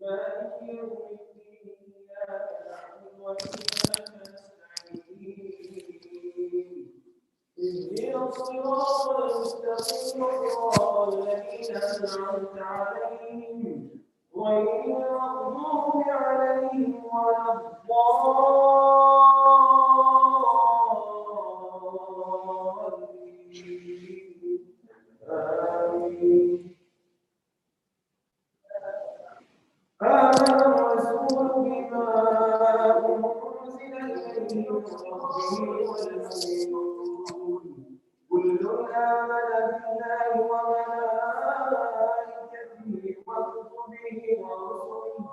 مالك يوم الدين إياك نعبد وإياك نستعين اهدنا الصراط المستقيم صراط الذين أنعمت عليهم غير المغضوب عليهم ولا الضالين آمين. آمن الرسول بما أنزل إليه من ربه والمؤمنون كل آمن بالله وملائكته وكتبه ورسله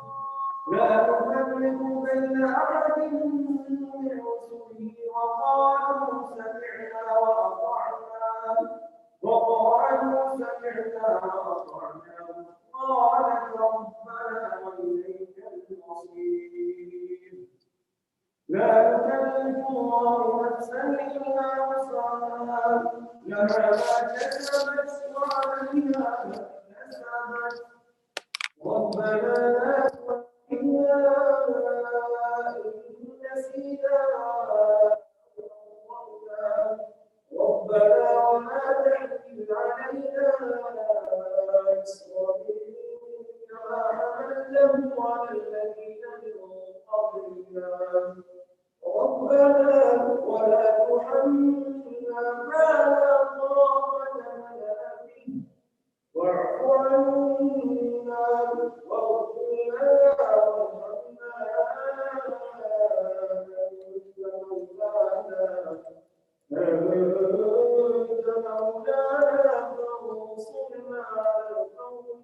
لا نفرق بين أحد من رسله وقالوا سمعنا وأطعنا غفرانك ربنا وإليك المصير لا يكلف الله نفسا إلا وسعها لها ما كسبت وعليها ما اكتسبت ربنا لا تؤاخذنا إن نسينا ربنا ولا تحمل علينا إصرا كما حملته على الذين من قبلنا ربنا ولا تحملنا ما لا طاقة لنا به واعف عنا واغفر لنا وارحمنا أنت مولانا فانصرنا على القوم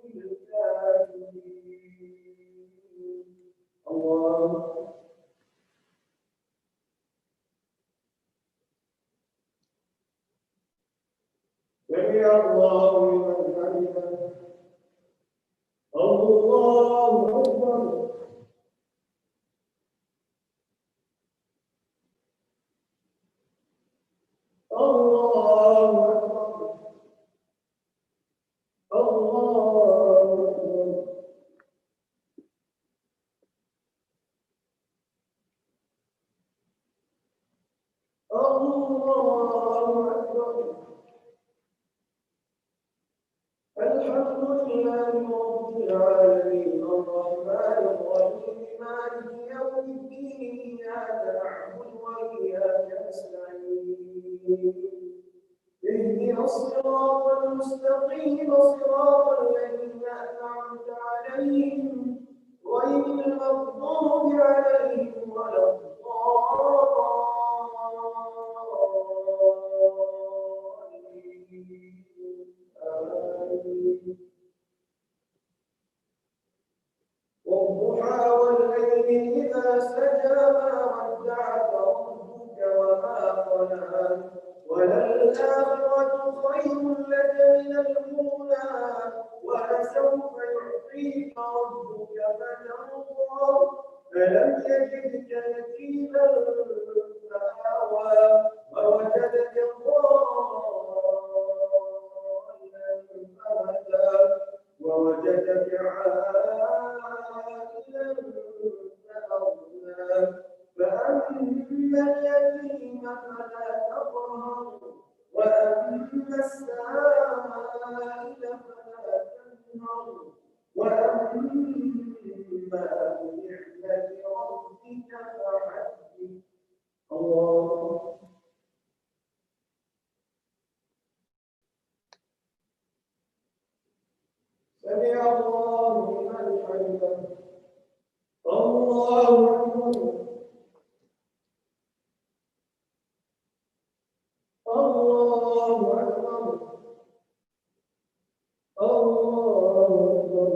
الكافرين الله سمع الله لمن حمده الله أكبر الله أكبر الله أكبر الله أكبر الحمد لله رب العالمين الرحمن الرحيم مالك يوم الدين إياك نعبد وإياك نستعين اهدنا الصراط المستقيم صراط الذين أنعمت عليهم غير المغضوب عليهم ولا الضالين والضحى والليل إذا سجى ما ودعك ربك وما قلى وللآخرة خير لك من الأولى ولسوف يعطيك ربك فترضى ألم يجدك يتيما فآوى ووجدك ضالا فهدى ووجدك عائلا فأغنى فأما اليتيم فلا تقهر وأما السائل فلا تنهر وأما بنعمة ربك فحدث الله سمع الله لمن حمده الله أكبر الله أكبر الله أكبر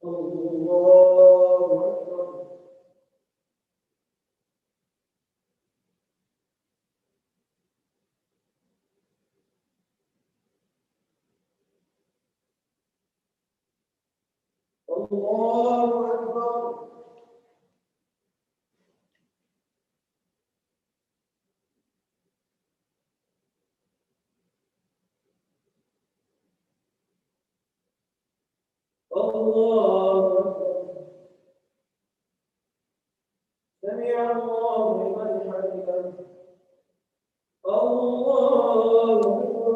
الله أكبر الله أكبر الله أكبر. سمع الله لمن حمده. الله أكبر.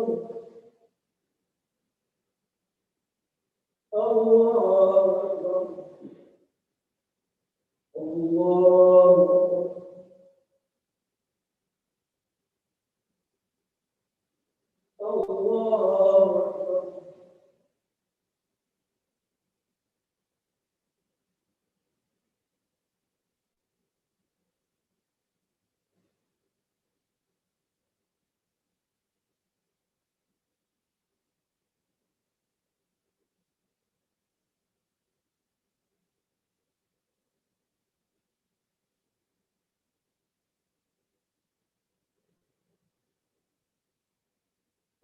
الله أكبر. الله أكبر. الله أكبر.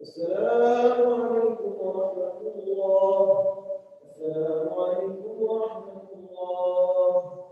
السلام عليكم ورحمة الله. السلام عليكم ورحمة الله.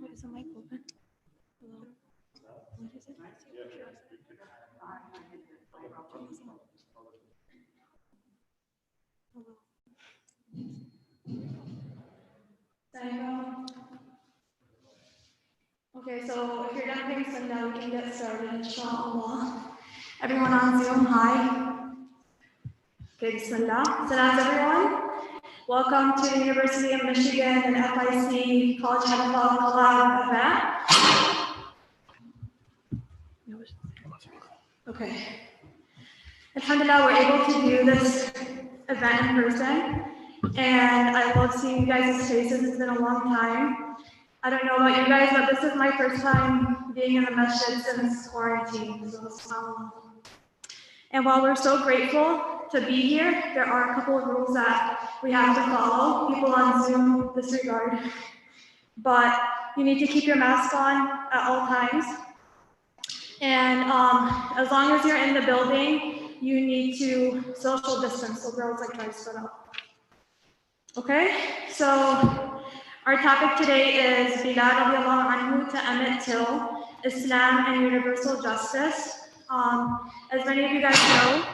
What is the mic open? Hello? What is it? Hello? Daniel? Okay, so if you're done putting some down, we can get started, inshallah. Everyone on Zoom, hi. Okay, Bismillah. Salam everyone. Welcome to the University of Michigan and FIC College Halaqa Collab event. Okay. Alhamdulillah, we're able to do this event in person. And I love seeing you guys' faces. It's been a long time. I don't know about you guys, but this is my first time being in the masjid since quarantine. So, and while we're so grateful to be here, there are a couple of rules that we have to follow. People on Zoom disregard. But you need to keep your mask on at all times. And as long as you're in the building, you need to social distance. So girls like try to split up. Okay, so our topic today is Belal radiallahu anhu to Emmett till Islam and universal justice. As many of you guys know,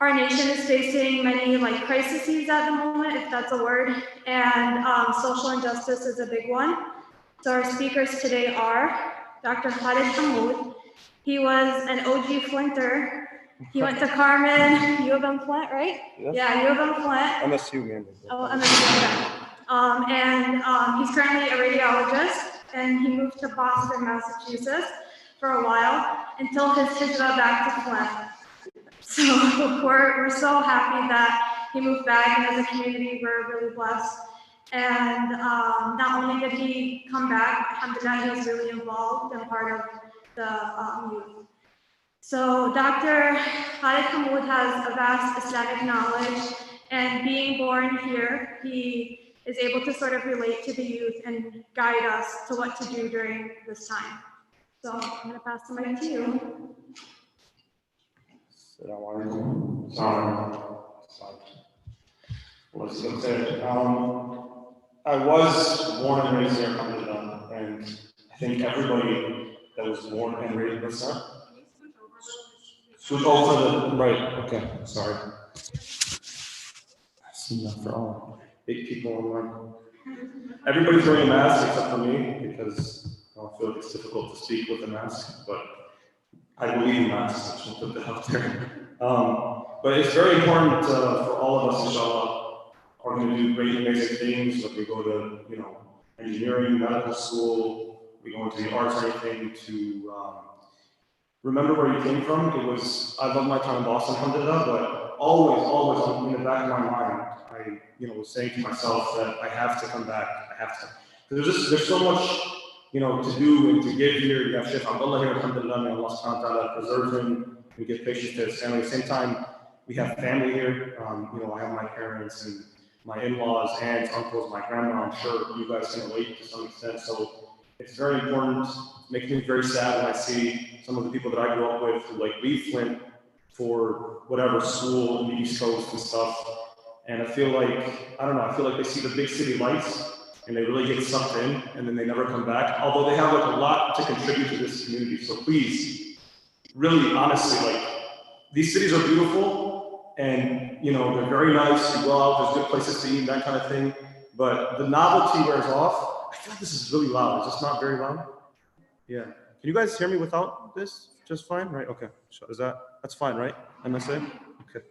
our nation is facing many crises at the moment, if that's a word, and social injustice is a big one. So our speakers today are Dr. Khalid Hamoud. He was an OG Flinter. He went to Carmen, U of M Flint, right? Yes. Yeah, U of M Flint. MSU, man. Oh, MSU, yeah. And he's currently a radiologist, and he moved to Boston, Massachusetts for a while until his hijrah back to Flint. So we're so happy that he moved back, and as a community, we're really blessed. And not only did he come back, alhamdulillah, he was really involved and part of the youth. So Dr. Khalid Hamoud has a vast Islamic knowledge, and being born here, he is able to sort of relate to the youth and guide us to what to do during this time. So I'm going to pass the mic to you. I was born and raised here in Alhamdulillah, and I think everybody that was born and raised, what's that? Switch over the, right, okay, sorry. I see that for all big people online. Everybody's wearing a mask except for me, because I feel like it's difficult to speak with a mask, but I believe in masks, so I should put that out there. But it's very important for all of us, inshallah, are going to do great, amazing things. Like we go to, engineering, medical school, we go into the arts or anything, to remember where you came from. I love my time in Boston, alhamdulillah, but always in the back of my mind, I was saying to myself that I have to come back. I have to. There's so much, to do and to give here. You have Sheikh Abdullah here, alhamdulillah, may Allah subhanahu wa ta'ala preserve him and give patience to his family. At the same time, we have family here. I have my parents and my in-laws, aunts, uncles, my grandma. I'm sure you guys can relate to some extent. So it's very important. It makes me very sad when I see some of the people that I grew up with who leave Flint for whatever school in the East Coast and stuff. And I feel like they see the big city lights and they really get sucked in and then they never come back. Although they have a lot to contribute to this community. So please, really honestly, these cities are beautiful. And, they're very nice. You go out, there's good places to eat, that kind of thing. But the novelty wears off. I feel like this is really loud. Is this not very loud? Yeah. Can you guys hear me without this? Just fine, right? Okay. So that's fine, right? MSA? Okay.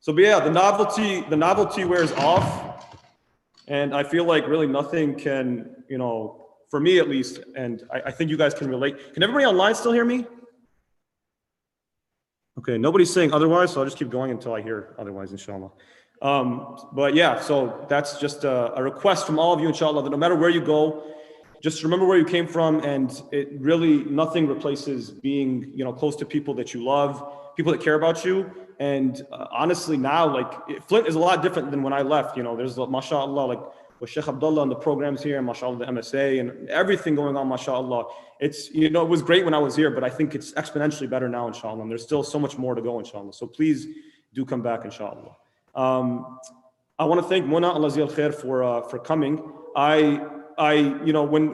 But yeah, the novelty wears off. And I feel like really nothing can, for me at least, and I think you guys can relate. Can everybody online still hear me? Okay, nobody's saying otherwise, so I'll just keep going until I hear otherwise, inshallah. But yeah, so that's just a request from all of you, inshallah, that no matter where you go, just remember where you came from, and it really, nothing replaces being, close to people that you love, people that care about you. And honestly, now, Flint is a lot different than when I left. There's, mashallah, with Sheikh Abdullah and the programs here, and mashallah, the MSA and everything going on, mashallah. It's, it was great when I was here, but I think it's exponentially better now, inshallah. And there's still so much more to go, inshallah. So please do come back, inshallah. I want to thank Mona, Allah Ziyal Khair, for coming.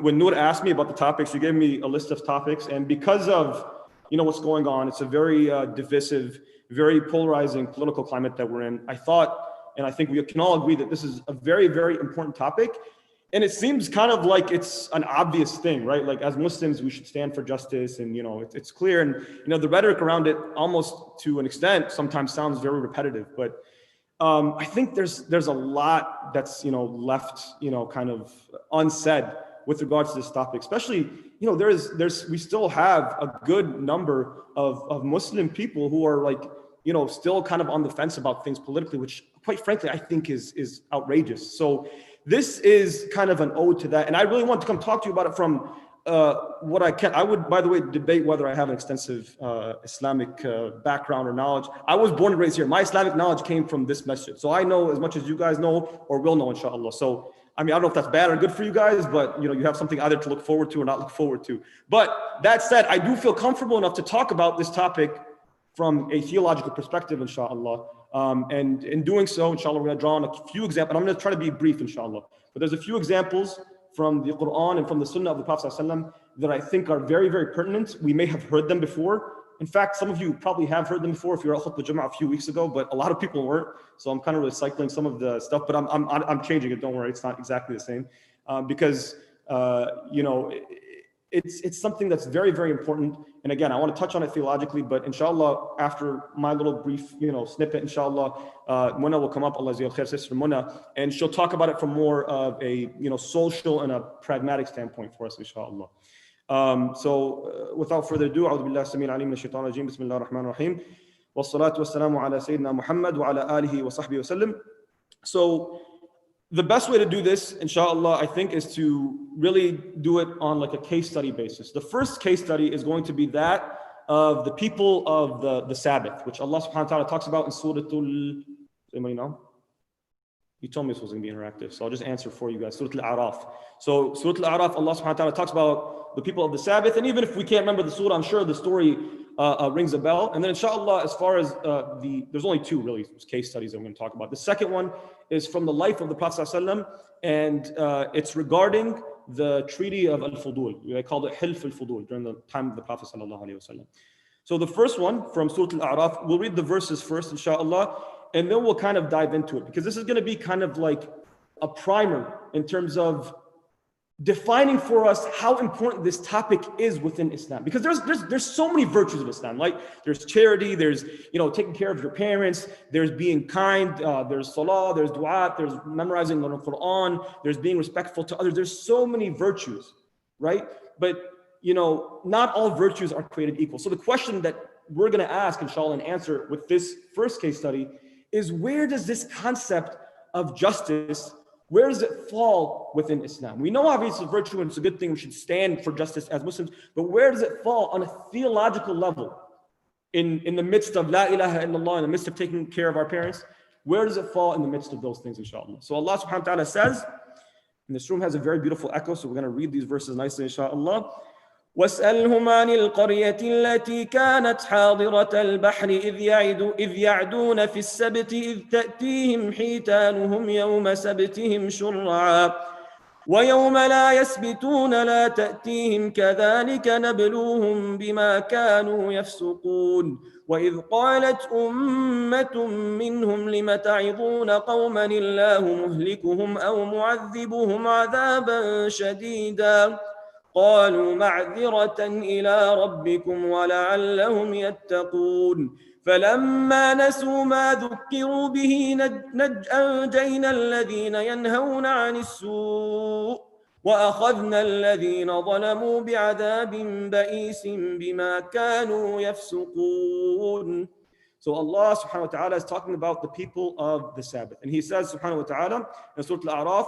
When Noor asked me about the topics, she gave me a list of topics. And because of, what's going on, it's a very divisive, very polarizing political climate that we're in. I thought, and I think we can all agree that this is a very, very important topic. And it seems kind of like it's an obvious thing, right? Like as Muslims, we should stand for justice, and it's clear. And the rhetoric around it, almost to an extent, sometimes sounds very repetitive. But I think there's a lot that's left kind of unsaid with regards to this topic. Especially we still have a good number of Muslim people who are like still kind of on the fence about things politically, which quite frankly I think is outrageous. So this is kind of an ode to that, and I really want to come talk to you about it from what I can. I would, by the way, debate whether I have an extensive Islamic background or knowledge. I was born and raised here. My Islamic knowledge came from this masjid, so I know as much as you guys know or will know, inshallah. So I mean, I don't know if that's bad or good for you guys, but you have something either to look forward to or not look forward to. But that said, I do feel comfortable enough to talk about this topic from a theological perspective, inshallah. And in doing so, inshallah, we're going to draw on a few examples. I'm going to try to be brief, inshallah. But there's a few examples from the Quran and from the Sunnah of the Prophet ﷺ that I think are very, very pertinent. We may have heard them before. In fact, some of you probably have heard them before if you were at Khutbah Jum'ah a few weeks ago, but a lot of people weren't. So I'm kind of recycling some of the stuff, but I'm changing it. Don't worry, it's not exactly the same because it's something that's very, very important. And again, I want to touch on it theologically, but inshallah, after my little brief, snippet, inshallah, Muna will come up, Allah Azza wa Khair, Sister Muna, and she'll talk about it from more of a, social and a pragmatic standpoint for us, inshallah. So without further ado, أعوذ بالله السميع العليم من الشيطان الرجيم بسم الله الرحمن الرحيم والصلاة والسلام على سيدنا محمد وعلى آله وصحبه وسلم. So the best way to do this, inshallah, I think, is to really do it on like a case study basis. The first case study is going to be that of the people of the Sabbath, which Allah subhanahu wa ta'ala talks about in Surah anybody know? You told me this was going to be interactive, so I'll just answer for you guys. Surah Al-A'raf. So Surah Al-A'raf, Allah subhanahu wa ta'ala talks about the people of the Sabbath, and even if we can't remember the surah, I'm sure the story rings a bell. And then inshallah, as far as there's only two really case studies that I'm going to talk about. The second one is from the life of the Prophet ﷺ, and it's regarding the treaty of Al-Fudul. They called it Hilf Al-Fudul during the time of the Prophet ﷺ. So the first one from Surah Al-A'raf, we'll read the verses first, inshallah, and then we'll kind of dive into it, because this is going to be kind of like a primer in terms of defining for us how important this topic is within Islam, because there's so many virtues of Islam. Like there's charity, there's taking care of your parents, there's being kind, there's salah, there's dua, there's memorizing the Quran, there's being respectful to others. There's so many virtues, right? But not all virtues are created equal. So the question that we're going to ask, inshallah, and answer with this first case study is, where does this concept of justice, where does it fall within Islam? We know obviously virtue, and it's a good thing, we should stand for justice as Muslims, but where does it fall on a theological level in the midst of La ilaha illallah, in the midst of taking care of our parents? Where does it fall in the midst of those things, inshallah? So Allah subhanahu wa ta'ala says, and this room has a very beautiful echo, so we're going to read these verses nicely, inshallah. واسألهم عن القرية التي كانت حاضرة البحر إذ يعدون في السبت إذ تأتيهم حيتانهم يوم سبتهم شرعا ويوم لا يسبتون لا تأتيهم كذلك نبلوهم بما كانوا يفسقون وإذ قالت أمة منهم لم تعظون قوما الله مهلكهم أو معذبهم عذابا شديدا قالوا معذرة إلى ربكم ولعلهم يتقون فلما نسوا ما ذكروا به أنجينا الذين ينهون عن السوء وأخذنا الذين ظلموا بعذاب بئيس بما كانوا يفسقون. So Allah subhanahu wa ta'ala is talking about the people of the Sabbath. And he says subhanahu wa ta'ala in Surah Al-A'raf,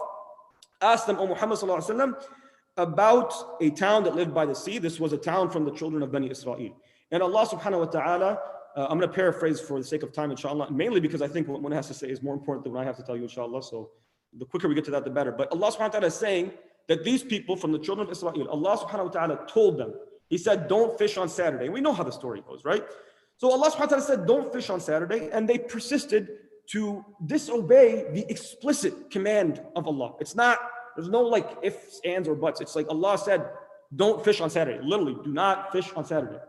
ask them, O Muhammad sallallahu alayhi wa sallam, about a town that lived by the sea. This was a town from the children of Bani Israel. And Allah subhanahu wa ta'ala, I'm going to paraphrase for the sake of time, inshallah, mainly because I think what one has to say is more important than what I have to tell you, inshallah. So the quicker we get to that, the better. But Allah subhanahu wa ta'ala is saying that these people from the children of Israel, Allah subhanahu wa ta'ala told them, He said, don't fish on Saturday. And we know how the story goes, right? So Allah subhanahu wa ta'ala said, don't fish on Saturday. And they persisted to disobey the explicit command of Allah. There's no like ifs, ands, or buts. It's like Allah said, don't fish on Saturday. Literally, do not fish on Saturday.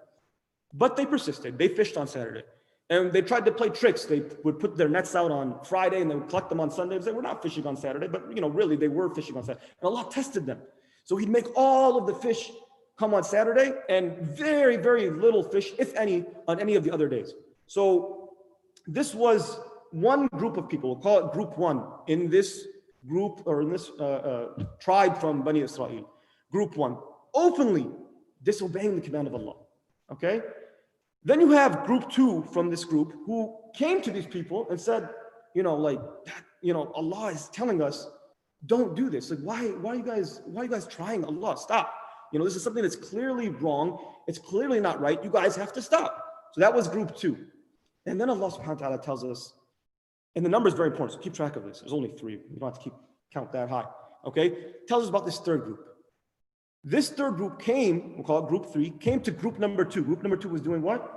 But they persisted. They fished on Saturday. And they tried to play tricks. They would put their nets out on Friday and they would collect them on Sunday and say, we're not fishing on Saturday, but really they were fishing on Saturday. And Allah tested them. So he'd make all of the fish come on Saturday and very, very little fish, if any, on any of the other days. So this was one group of people, we'll call it group one, in this group or in this tribe from Bani Israel. Group one, openly disobeying the command of Allah, okay? Then you have group two from this group who came to these people and said, Allah is telling us, don't do this. Like, why are you guys trying Allah? Stop. This is something that's clearly wrong. It's clearly not right. You guys have to stop. So that was group two. And then Allah subhanahu wa ta'ala tells us, and the number is very important, so keep track of this. There's only three. You don't have to count that high. Okay? Tells us about this third group. This third group came, we'll call it group three, came to group number two. Group number two was doing what?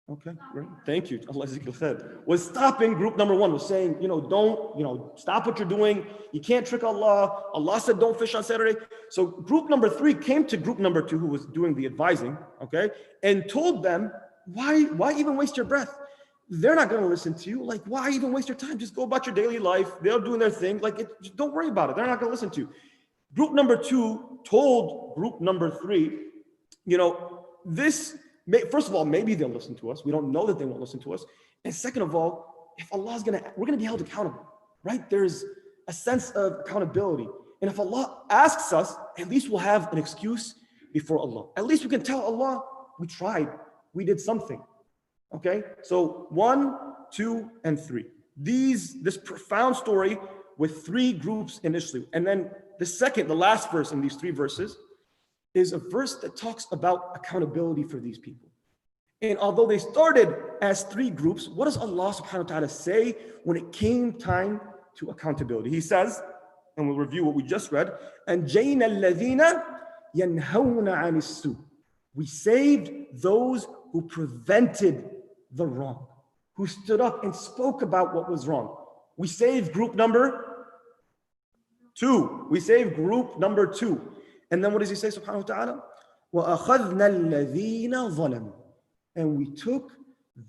Okay, great. Thank you. Allah said, was stopping group number one, was saying, don't, stop what you're doing. You can't trick Allah. Allah said, don't fish on Saturday. So group number three came to group number two, who was doing the advising, okay, and told them, why even waste your breath? They're not going to listen to you. Like, why even waste your time? Just go about your daily life. They're doing their thing. Don't worry about it. They're not going to listen to you. Group number two told group number three, this, first of all, maybe they'll listen to us. We don't know that they won't listen to us. And second of all, if Allah's we're going to be held accountable, right? There's a sense of accountability. And if Allah asks us, at least we'll have an excuse before Allah. At least we can tell Allah, we tried, we did something. Okay? So 1, 2, and 3. This profound story with three groups initially. And then the last verse in these three verses is a verse that talks about accountability for these people. And although they started as three groups, what does Allah subhanahu wa ta'ala say when it came time to accountability? He says, and we'll review what we just read, أَنْجَيْنَا الَّذِينَ يَنْهَوْنَ عَنِ السُّوءِ. We saved those who prevented the wrong, who stood up and spoke about what was wrong. We saved group number 2. We saved group number 2. And then what does he say, subhanahu wa ta'ala? وَأَخَذْنَا الَّذِينَ ظَلَمُوا. And we took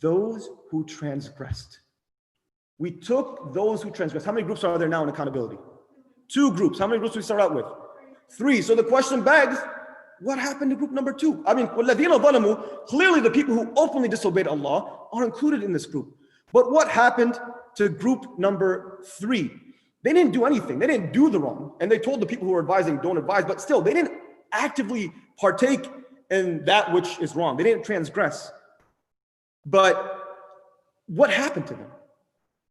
those who transgressed. We took those who transgressed. How many groups are there now in accountability? 2 groups. How many groups do we start out with? 3. So the question begs, what happened to group number 2? I mean, وَالَّذِينَ ظَلَمُوا, clearly the people who openly disobeyed Allah are included in this group. But what happened to group number 3? They didn't do anything. They didn't do the wrong. And they told the people who were advising, don't advise, but still, they didn't actively partake in that which is wrong. They didn't transgress. But what happened to them?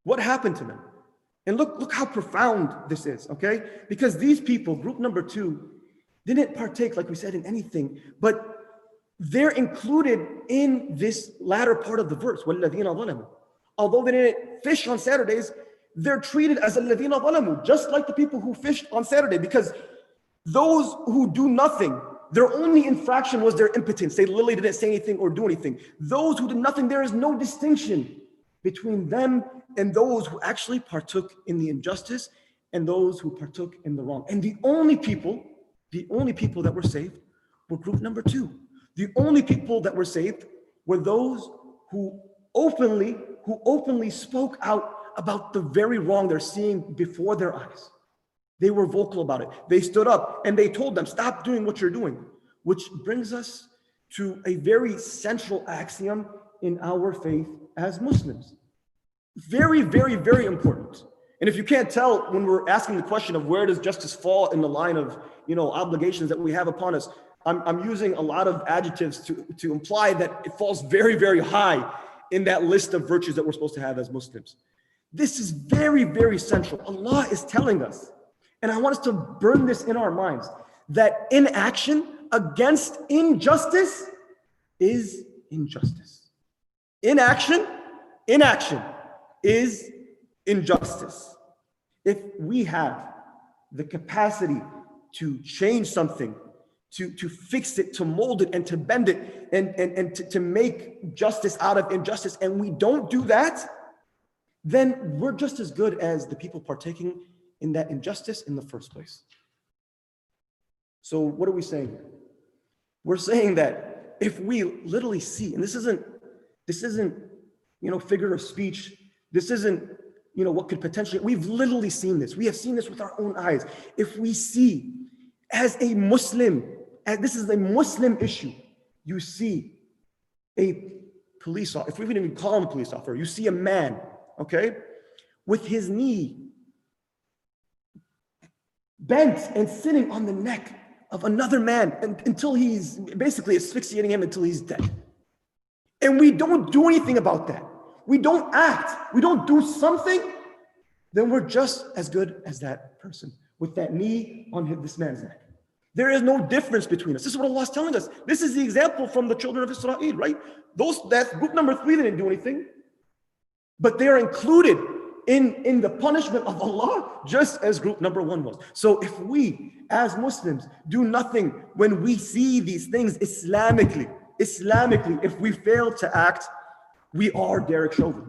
What happened to them? And look how profound this is, okay? Because these people, group number 2, didn't partake, like we said, in anything, but they're included in this latter part of the verse. وَالَّذِينَ ظَلَمُوا. Although they didn't fish on Saturdays, they're treated as الَّذِينَ ظَلَمُوا, just like the people who fished on Saturday, because those who do nothing, their only infraction was their impotence. They literally didn't say anything or do anything. Those who did nothing, there is no distinction between them and those who actually partook in the injustice and those who partook in the wrong. And the only people that were saved were group number 2. The only people that were saved were those who openly spoke out about the very wrong they're seeing before their eyes. They were vocal about it. They stood up and they told them, stop doing what you're doing, which brings us to a very central axiom in our faith as Muslims. Very, very, very important. And if you can't tell, when we're asking the question of where does justice fall in the line of, obligations that we have upon us, I'm using a lot of adjectives to imply that it falls very, very high in that list of virtues that we're supposed to have as Muslims. This is very, very central. Allah is telling us, and I want us to burn this in our minds, that inaction against injustice is injustice. Inaction is injustice. If we have the capacity to change something, to fix it, to mold it, and to bend it, and to make justice out of injustice, and we don't do that, then we're just as good as the people partaking in that injustice in the first place. So what are we saying here? We're saying that if we literally see, and this isn't This isn't, figure of speech. This isn't, what could potentially, we've literally seen this. We have seen this with our own eyes. If we see as a Muslim, and this is a Muslim issue, you see a police officer, if we even call him a police officer, you see a man, okay, with his knee bent and sitting on the neck of another man until he's basically asphyxiating him until he's dead. And we don't do anything about that. We don't act. We don't do something, then we're just as good as that person with that knee on this man's neck. There is no difference between us. This is what Allah is telling us. This is the example from the children of Israel, right? That's group number 3, they didn't do anything. But they are included in the punishment of Allah, just as group number 1 was. So if we, as Muslims, do nothing when we see these things Islamically, if we fail to act, we are Derek Chauvin.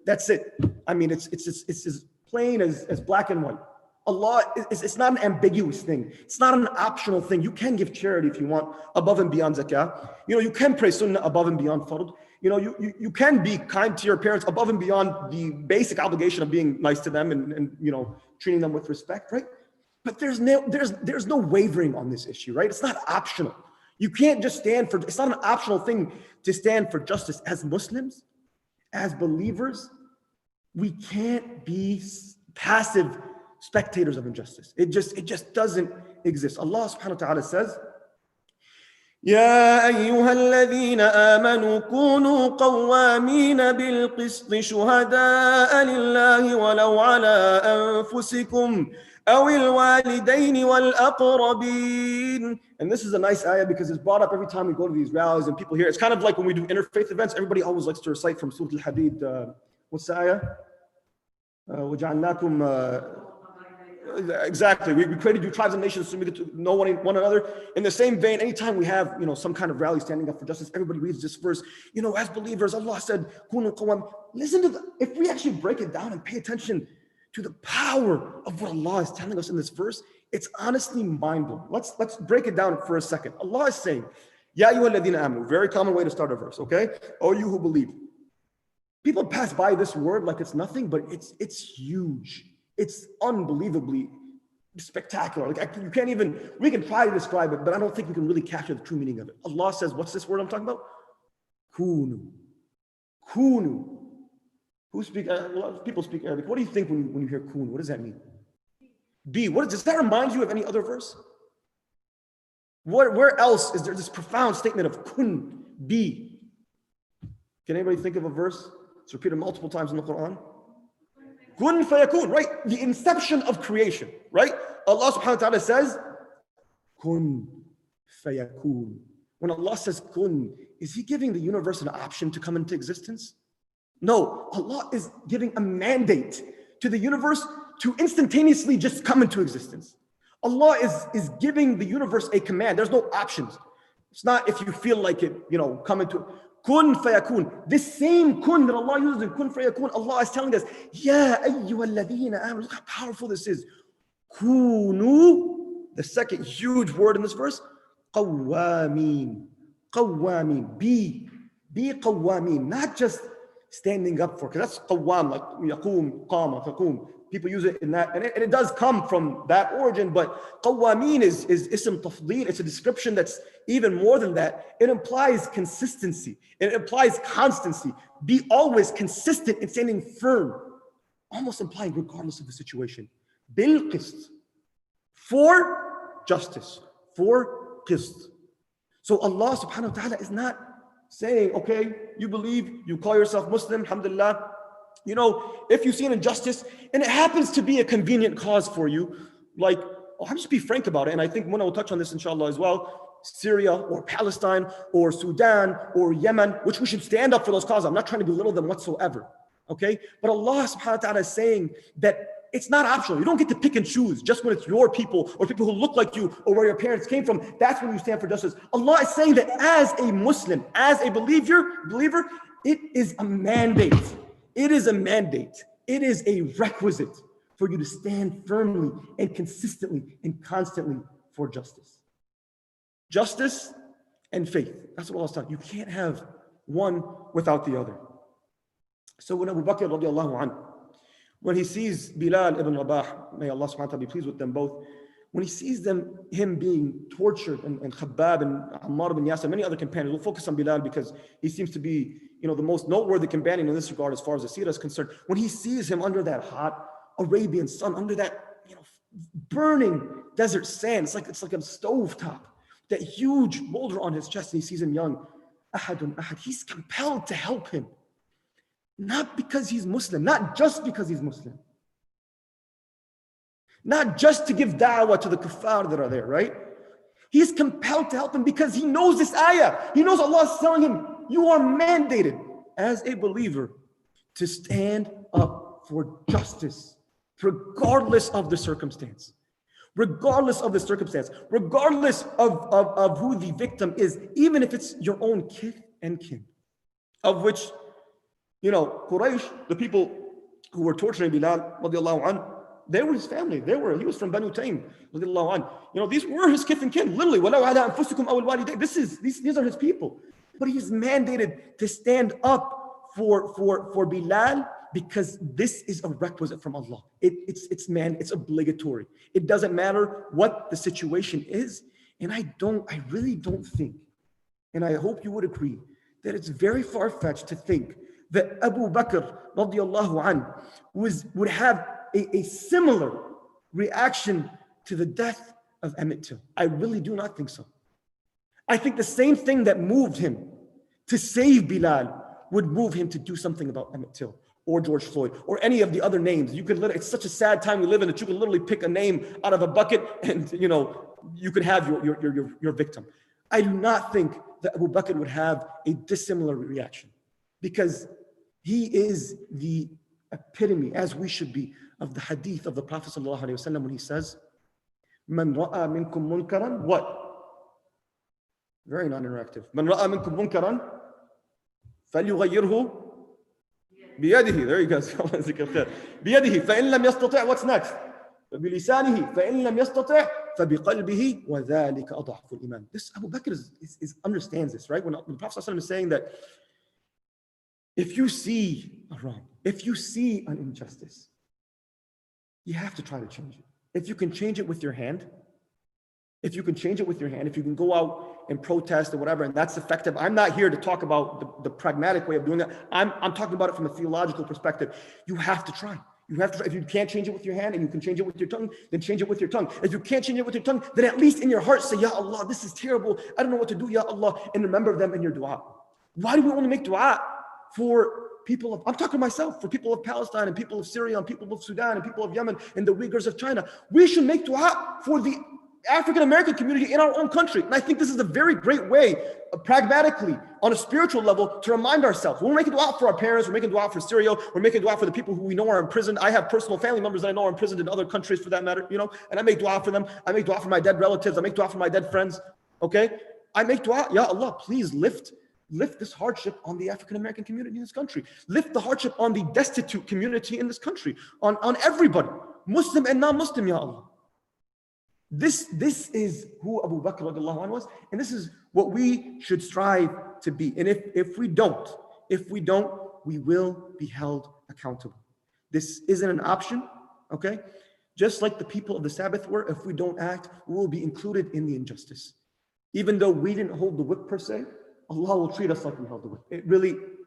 That's it. I mean, it's as plain as black and white. Allah, it's not an ambiguous thing. It's not an optional thing. You can give charity if you want, above and beyond zakah. You can pray sunnah above and beyond fard. You can be kind to your parents above and beyond the basic obligation of being nice to them and treating them with respect, right? But there's no wavering on this issue, right? It's not optional. You can't just stand for, it's not an optional thing to stand for justice. As Muslims, as believers, we can't be passive spectators of injustice. It just doesn't exist. Allah subhanahu wa ta'ala says, يا أيها الذين آمنوا كونوا قوامين بالقسط شهداء لله ولو على أنفسكم أو الوالدين والأقربين. And this is a nice ayah because it's brought up every time we go to these rallies and people hear. It's kind of like when we do interfaith events, everybody always likes to recite from Surah Al-Hadid. What's the ayah? وَجَعَلْنَاكُمْ Exactly. We created you tribes and nations so we get to know one another. In the same vein, anytime we have some kind of rally standing up for justice, everybody reads this verse. As believers, Allah said, "Kunu qawam." Listen to if we actually break it down and pay attention to the power of what Allah is telling us in this verse, it's honestly mind-blowing. Let's break it down for a second. Allah is saying, "Ya ayyuhalladhina amanu," very common way to start a verse, okay? "O you who believe." People pass by this word like it's nothing, but it's huge. It's unbelievably spectacular. Like you can't even, we can try to describe it, but I don't think we can really capture the true meaning of it. Allah says, what's this word I'm talking about? Kunu. Kunu. A lot of people speak Arabic. What do you think when you hear kunu? What does that mean? Be. Does that remind you of any other verse? Where else is there this profound statement of kun, be? Can anybody think of a verse? It's repeated multiple times in the Quran. Kun fayakun, right? The inception of creation, right? Allah subhanahu wa ta'ala says, kun fayakun. When Allah says kun, is He giving the universe an option to come into existence? No, Allah is giving a mandate to the universe to instantaneously just come into existence. Allah is giving the universe a command. There's no options. It's not if you feel like it, come into kun fayakun. This same kun that Allah uses in kun fayakun, Allah is telling us, Ya ayyuhalladhina amanu. Look how powerful this is. Kunu, the second huge word in this verse, qawwameen. Qawwameen. Be qawwameen. Not just standing up for, because that's qawwam, like yaqum, qama, taqum. People use it in that, and it does come from that origin, but qawwameen is ism tafdeel. It's a description that's even more than that. It implies consistency. It implies constancy. Be always consistent in standing firm, almost implying regardless of the situation. Bil qist, for justice, for qist. So Allah subhanahu wa ta'ala is not saying, okay, you believe, you call yourself Muslim, alhamdulillah. If you see an injustice and it happens to be a convenient cause for you, like, I'll just be frank about it. And I think Muna will touch on this inshallah as well. Syria or Palestine or Sudan or Yemen, which we should stand up for those causes. I'm not trying to belittle them whatsoever. Okay. But Allah subhanahu wa ta'ala is saying that it's not optional. You don't get to pick and choose just when it's your people or people who look like you or where your parents came from. That's when you stand for justice. Allah is saying that as a Muslim, as a believer, it is a mandate. It is a mandate. It is a requisite for you to stand firmly and consistently and constantly for justice. Justice and faith. That's what Allah is talking. You can't have one without the other. So when Abu Bakr radiallahu anhu, when he sees Bilal ibn Rabah, may Allah subhanahu wa ta'ala be pleased with them both, when he sees him being tortured, and Khabbab and Ammar ibn Yasir, many other companions, we'll focus on Bilal because he seems to be, the most noteworthy companion in this regard as far as the seerah is concerned. When he sees him under that hot Arabian sun, under that, burning desert sand, it's like a stove top, that huge boulder on his chest, and he sees him young. Ahadun ahad. He's compelled to help him. Not because he's Muslim, not just because he's Muslim. Not just to give da'wah to the kuffar that are there, right? He's compelled to help him because he knows this ayah. He knows Allah is telling him, you are mandated as a believer to stand up for justice, regardless of the circumstance. Regardless of the circumstance, regardless of who the victim is, even if it's your own kith and kin, of which, Quraysh, the people who were torturing Bilal, radiallahu anhu, they were his family. He was from Banu Taym, radiallahu anhu. These were his kith and kin, literally. These are his people. But he's mandated to stand up for Bilal because this is a requisite from Allah. It's obligatory. It doesn't matter what the situation is. And I really don't think, and I hope you would agree, that it's very far-fetched to think that Abu Bakr radiallahu anhu would have a similar reaction to the death of Emmett Till. I really do not think so. I think the same thing that moved him to save Bilal would move him to do something about Emmett Till or George Floyd or any of the other names. It's such a sad time we live in that you can literally pick a name out of a bucket and you could have your victim. I do not think that Abu Bakr would have a dissimilar reaction because he is the epitome, as we should be, of the hadith of the Prophet ﷺ when he says, "Man ra'a minkum munkaran," what? Very non-interactive. "Man ra'a minkum munkaran, falyughayyirhu biyadihi." There you go. بيده فإن لم يستطع. What's next? بلسانه فإن لم يستطع فبقلبه وذلك أضعف الإيمان. This Abu Bakr understands this, right? When the Prophet ﷺ is saying that if you see a wrong, if you see an injustice, you have to try to change it. If you can change it with your hand, if you can go out and protest or whatever, and that's effective. I'm not here to talk about the pragmatic way of doing that. I'm talking about it from a theological perspective. You have to try. If you can't change it with your hand and you can change it with your tongue, then change it with your tongue. If you can't change it with your tongue, then at least in your heart say, Ya Allah, this is terrible. I don't know what to do, Ya Allah, and remember them in your dua. Why do we only make dua for people I'm talking to myself, for people of Palestine and people of Syria and people of Sudan and people of Yemen and the Uyghurs of China? We should make dua for the African-American community in our own country. And I think this is a very great way, pragmatically, on a spiritual level, to remind ourselves. We're making dua for our parents, we're making dua for Syria, we're making dua for the people who we know are imprisoned. I have personal family members that I know are imprisoned in other countries for that matter, and I make dua for them. I make dua for my dead relatives. I make dua for my dead friends, okay? I make dua, Ya Allah, please lift this hardship on the African-American community in this country. Lift the hardship on the destitute community in this country, on everybody, Muslim and non-Muslim, Ya Allah. This is who Abu Bakr radiallahu anhu was, and this is what we should strive to be. And if we don't, we will be held accountable. This isn't an option, okay? Just like the people of the Sabbath were, if we don't act, we will be included in the injustice. Even though we didn't hold the whip per se, Allah will treat us like we held the whip.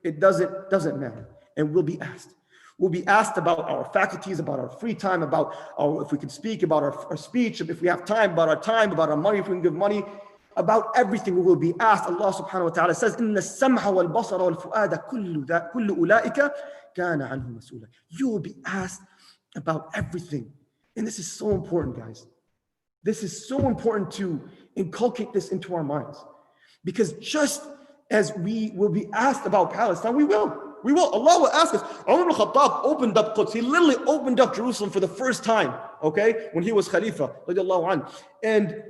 It doesn't matter. And we'll be asked. We'll be asked about our faculties, about our free time, about if we can speak, about our speech, if we have time, about our money, if we can give money, about everything we will be asked. Allah subhanahu wa ta'ala says, إِنَّ السَّمْعَ وَالْبَصَرَ وَالْفُؤَادَ كُلُّ أُولَٰئِكَ كَانَ عَنْهُ مَسْئُولًا. You will be asked about everything. And this is so important, guys. This is so important to inculcate this into our minds. Because just as we will be asked about Palestine, we will. Allah will ask us. Umar ibn Khattab opened up Quds. He literally opened up Jerusalem for the first time, okay, when he was Khalifa, radiallahu anhu. And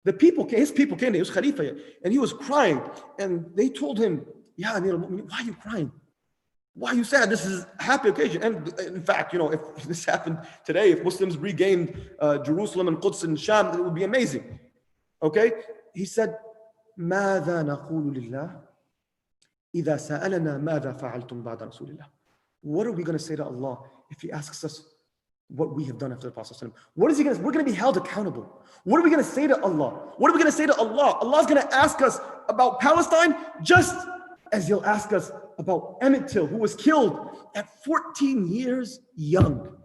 his people came, he was Khalifa, and he was crying. And they told him, Ya Amir al-Mu'minin, why are you crying? Why are you sad? This is a happy occasion. And in fact, if this happened today, if Muslims regained Jerusalem and Quds and Sham, it would be amazing. Okay? He said, ماذا نقول لله إِذَا سَأَلَنَا مَاذَا فَعَلْتُمْ بَعْدَ رَسُولِ اللَّهِ. What are we going to say to Allah if He asks us what we have done after the Prophet ﷺ? What is He going to, we're going to be held accountable. What are we going to say to Allah? What are we going to say to Allah? Allah's going to ask us about Palestine just as He'll ask us about Emmett Till, who was killed at 14 years young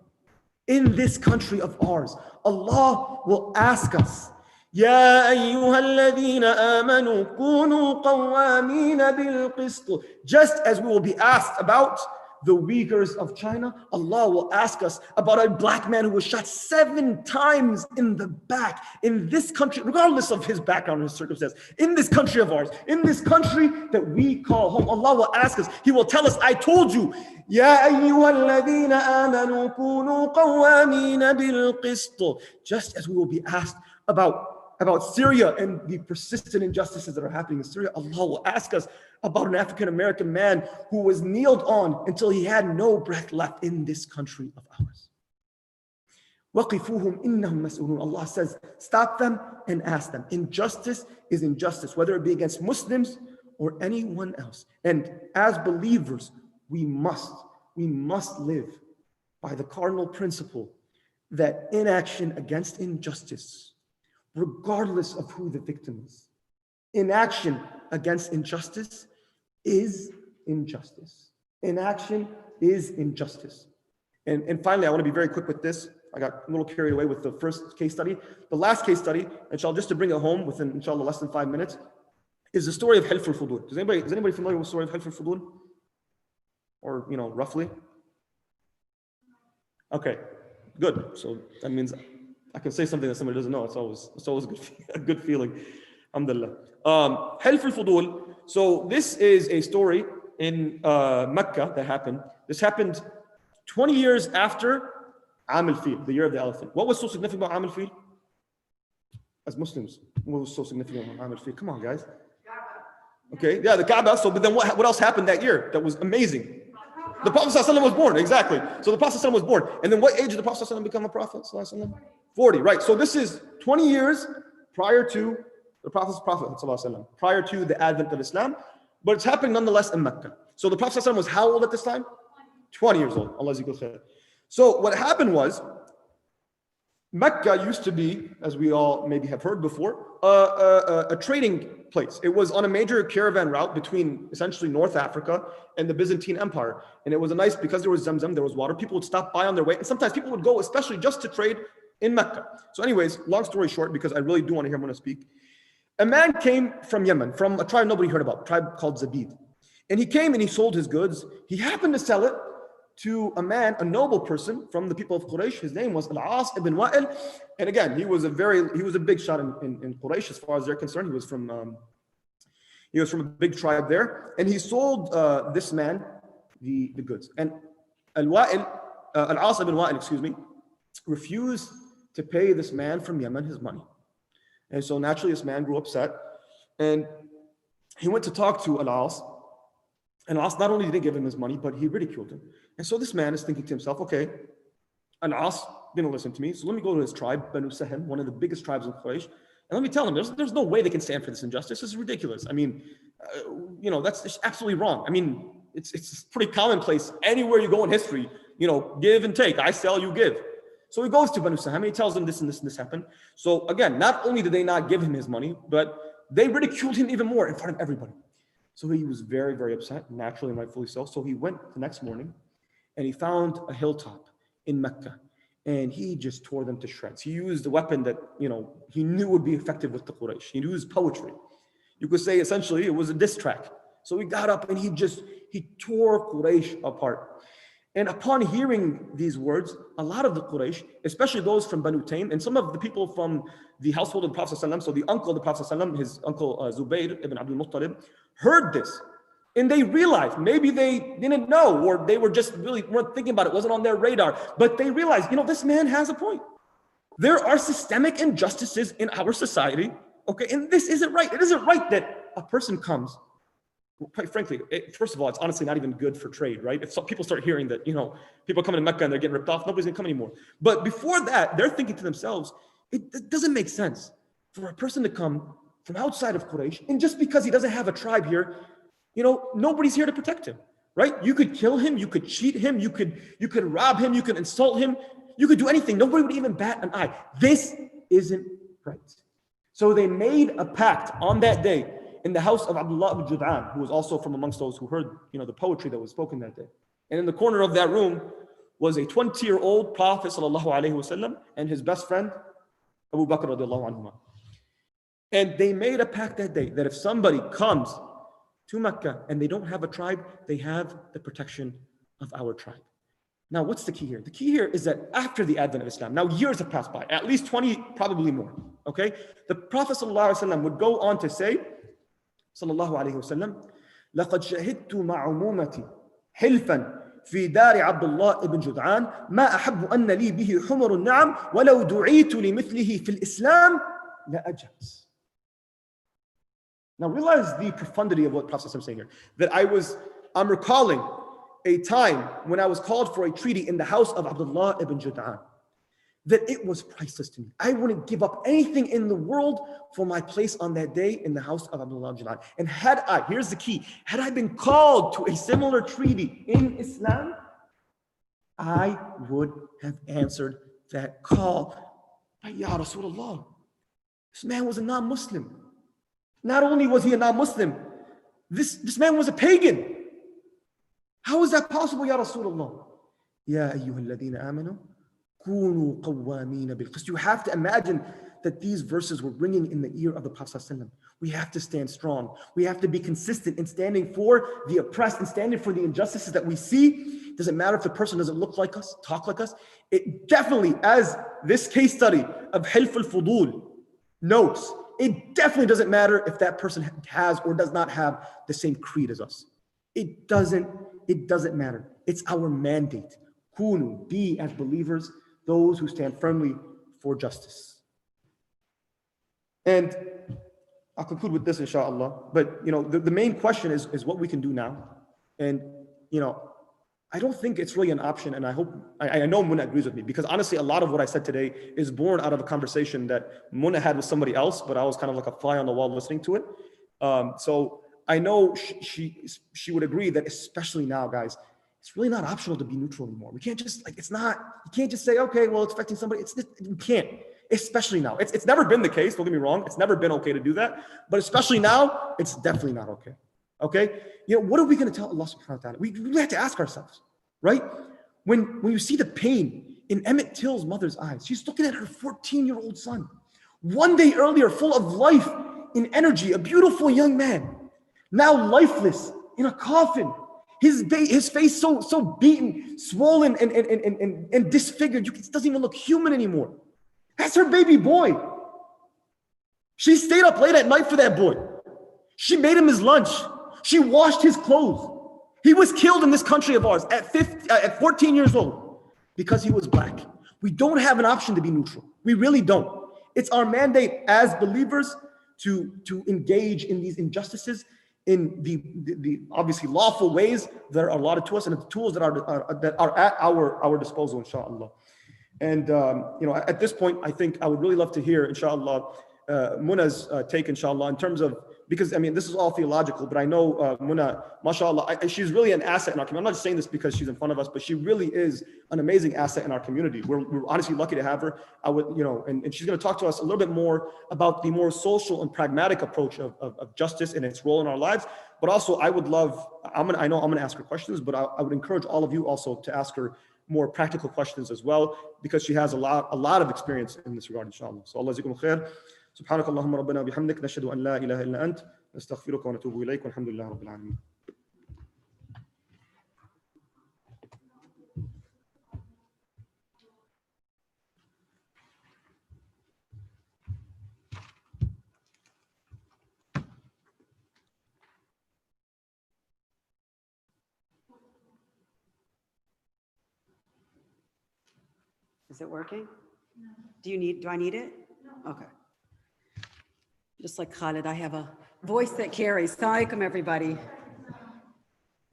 in this country of ours. Allah will ask us, يا أيها الذين آمنوا كونوا قوامين بالقسط. just as we will be asked about the Uyghurs of China, Allah will ask us about a black man who was shot 7 times in the back in this country, regardless of his background and his circumstance, in this country of ours, in this country that we call home. Allah will ask us, He will tell us, I told you, يا أيها الذين آمنوا كونوا قوامين بالقسط. just as we will be asked about Syria and the persistent injustices that are happening in Syria, Allah will ask us about an African-American man who was kneeled on until he had no breath left in this country of ours. وَقِفُوهُمْ إِنَّهُمْ مَسْئُولُونَ. Allah says, stop them and ask them. Injustice is injustice, whether it be against Muslims or anyone else. And as believers, we must live by the cardinal principle that inaction against injustice, regardless of who the victim is, inaction against injustice is injustice. Inaction is injustice. And finally, I want to be very quick with this. I got a little carried away with the first case study. The last case study, inshallah, just to bring it home within, inshallah, less than 5 minutes, is the story of Hilf al-Fudul. Is anybody familiar with the story of Hilf al-Fudul? Or, roughly? Okay, good. So that means I can say something that somebody doesn't know. It's always a good feeling. Alhamdulillah. Hilf al-Fudul. So this is a story in Mecca that happened. This happened 20 years after Am al-Fil, the year of the elephant. What was so significant about Am al-Fil? As Muslims, what was so significant about Am al-Fil? Come on, guys. Okay, yeah, the Kaaba. So, but then what else happened that year that was amazing? The Prophet ﷺ was born, exactly. So the Prophet ﷺ was born. And then what age did the Prophet ﷺ become a prophet? 40, right. So this is 20 years prior to the Prophet's prophet, prior to the advent of Islam. But it's happening nonetheless in Mecca. So the Prophet ﷺ was how old at this time? 20 years old. Allah Azza wa Jalla. So what happened was, Mecca used to be, as we all maybe have heard before, a trading place. It was on a major caravan route between essentially North Africa and the Byzantine Empire. And it was a nice, because there was Zamzam, there was water, people would stop by on their way. And sometimes people would go, especially just to trade in Mecca. So anyways, long story short, because I really do want to hear him when I speak. A man came from Yemen, from a tribe nobody heard about, a tribe called Zabid. And he came and he sold his goods. He happened to sell it to a man, a noble person from the people of Quraysh. His name was Al-As ibn Wa'il. And again, he was a big shot in Quraysh as far as they're concerned. He was from a big tribe there. And he sold this man the goods. And Al-As ibn Wa'il, refused to pay this man from Yemen his money. And so naturally this man grew upset. And he went to talk to Al-As. And Al-As not only didn't give him his money, but he ridiculed him. And so this man is thinking to himself, okay, Al-As didn't listen to me, so let me go to his tribe, Banu Sahm, one of the biggest tribes in Quraysh, and let me tell him, there's no way they can stand for this injustice. This is ridiculous. I mean, that's absolutely wrong. I mean, it's pretty commonplace anywhere you go in history, give and take. I sell, you give. So he goes to Banu Sahm, and he tells them this and this and this happened. So again, not only did they not give him his money, but they ridiculed him even more in front of everybody. So he was very, very upset, naturally and rightfully so. So he went the next morning and he found a hilltop in Mecca and he just tore them to shreds. He used the weapon that, he knew would be effective with the Quraysh. He used poetry. You could say essentially it was a diss track. So he got up and he tore Quraysh apart. And upon hearing these words, a lot of the Quraysh, especially those from Banu Taym, and some of the people from the household of the Prophet ﷺ, so the uncle of the Prophet ﷺ, his uncle Zubayr ibn Abdul Muttalib, heard this. And they realized, maybe they didn't know, or they were just really weren't thinking about it, wasn't on their radar, but they realized, this man has a point. There are systemic injustices in our society, okay, and this isn't right. It isn't right that a person comes. Quite frankly, first of all, it's honestly not even good for trade, right? If people start hearing that, people coming to Mecca and they're getting ripped off, nobody's gonna come anymore. But before that, they're thinking to themselves, it doesn't make sense for a person to come from outside of Quraysh, and just because he doesn't have a tribe here, nobody's here to protect him, right? You could kill him, you could cheat him, you could rob him, you could insult him, you could do anything. Nobody would even bat an eye. This isn't right. So they made a pact on that day in the house of Abdullah ibn Jud'an, who was also from amongst those who heard, the poetry that was spoken that day. And in the corner of that room was a 20-year-old Prophet sallallahu alaihi wasallam and his best friend, Abu Bakr radiallahu anhu. And they made a pact that day that if somebody comes to Mecca and they don't have a tribe, they have the protection of our tribe. Now, what's the key here? The key here is that after the advent of Islam, now years have passed by, at least 20, probably more, okay? The Prophet ﷺ would go on to say, sallallahu alayhi wa sallam, لَقَدْ شَهِدْتُ مَعْ عُمُومَتِي حِلْفًا في دار عبد الله بن جدعان ما أحب أن لي به حمر النعم ولو دعيت لمثله في الإسلام لأجبت. Now realize the profundity of what Prophet is saying here. That I'm recalling a time when I was called for a treaty in the house of Abdullah ibn Jud'an. That it was priceless to me. I wouldn't give up anything in the world for my place on that day in the house of Abdullah ibn Jud'an. And here's the key, had I been called to a similar treaty in Islam, I would have answered that call. Ya Rasulullah, this man was a non-Muslim. Not only was he a non-Muslim, this man was a pagan. How is that possible, Ya Rasulullah? Ya ayyuha alladhina amanu, kunu qawwamina bil qist. You have to imagine that these verses were ringing in the ear of the Prophet ﷺ. We have to stand strong. We have to be consistent in standing for the oppressed and standing for the injustices that we see. Doesn't matter if the person doesn't look like us, talk like us. It definitely, as this case study of Hilf al-Fudul notes, it definitely doesn't matter if that person has or does not have the same creed as us. It doesn't matter. It's our mandate. Kunu, be as believers, those who stand firmly for justice. And I'll conclude with this, inshallah. But the main question is what we can do now. And I don't think it's really an option, and I know Muna agrees with me, because honestly, a lot of what I said today is born out of a conversation that Muna had with somebody else, but I was kind of like a fly on the wall listening to it. So I know she would agree that especially now, guys, it's really not optional to be neutral anymore. We can't just you can't just say, okay, well, it's affecting somebody. You can't, especially now. It's never been the case, don't get me wrong. It's never been okay to do that, but especially now, it's definitely not okay. Okay? What are we going to tell Allah subhanahu wa ta'ala? We have to ask ourselves, right? When you see the pain in Emmett Till's mother's eyes, she's looking at her 14-year-old son. One day earlier, full of life and energy, a beautiful young man, now lifeless in a coffin. His face so beaten, swollen, and disfigured. It doesn't even look human anymore. That's her baby boy. She stayed up late at night for that boy. She made him his lunch. She washed his clothes. He was killed in this country of ours at 14 years old because he was black. We don't have an option to be neutral. We really don't. It's our mandate as believers to engage in these injustices in the obviously lawful ways that are allotted to us, and the tools that are at our disposal, inshallah. And at this point, I think I would really love to hear, inshallah, Muna's take, inshallah, in terms of, because this is all theological, but I know Muna, mashallah, she's really an asset in our community. I'm not just saying this because she's in front of us, but she really is an amazing asset in our community. We're honestly lucky to have her. And she's going to talk to us a little bit more about the more social and pragmatic approach of justice and its role in our lives. But also, I would love, I know I'm going to ask her questions, but I would encourage all of you also to ask her more practical questions as well, because she has a lot of experience in this regard, inshallah. So Allah yazikum khair. سبحانك اللهم ربنا وبحمدك نشهد أن لا إله إلا أنت نستغفرك ونتوب إليك والحمد لله رب العالمين. Is it working? No. Do I need it? No. Okay. Just like Khalid, I have a voice that carries. Assalamu alaikum, everybody.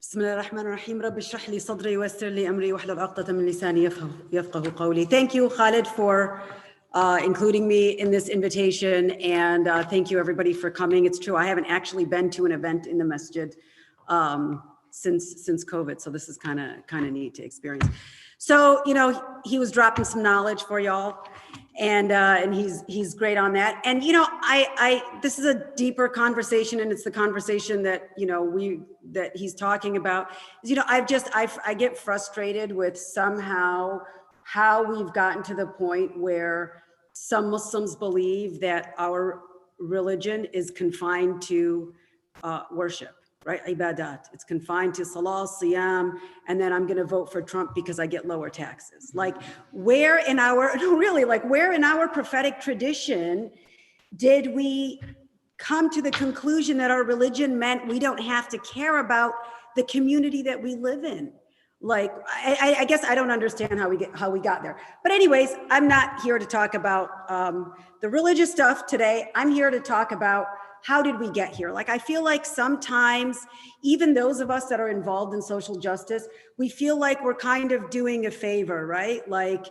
Bismillah ar-Rahman ar-Rahim. Rabbi shrah li sadri wa yassir li amri wahlul 'uqdatan min lisani yafqahu qawli. Thank you, Khalid, for including me in this invitation, and thank you, everybody, for coming. It's true, I haven't actually been to an event in the masjid since COVID. So this is kind of neat to experience. So, you know, he was dropping some knowledge for y'all, and he's great on that. And, you know, this is a deeper conversation, and it's the conversation that, you know, that he's talking about. You know, I get frustrated with somehow how we've gotten to the point where some Muslims believe that our religion is confined to worship. Right? Ibadat. It's confined to salah, siyam, and then I'm going to vote for Trump because I get lower taxes. Like where in our prophetic tradition did we come to the conclusion that our religion meant we don't have to care about the community that we live in? Like, I guess I don't understand how we got there. But anyways, I'm not here to talk about the religious stuff today. I'm here to talk about how did we get here? Like, I feel like sometimes even those of us that are involved in social justice, we feel like we're kind of doing a favor, right? Like,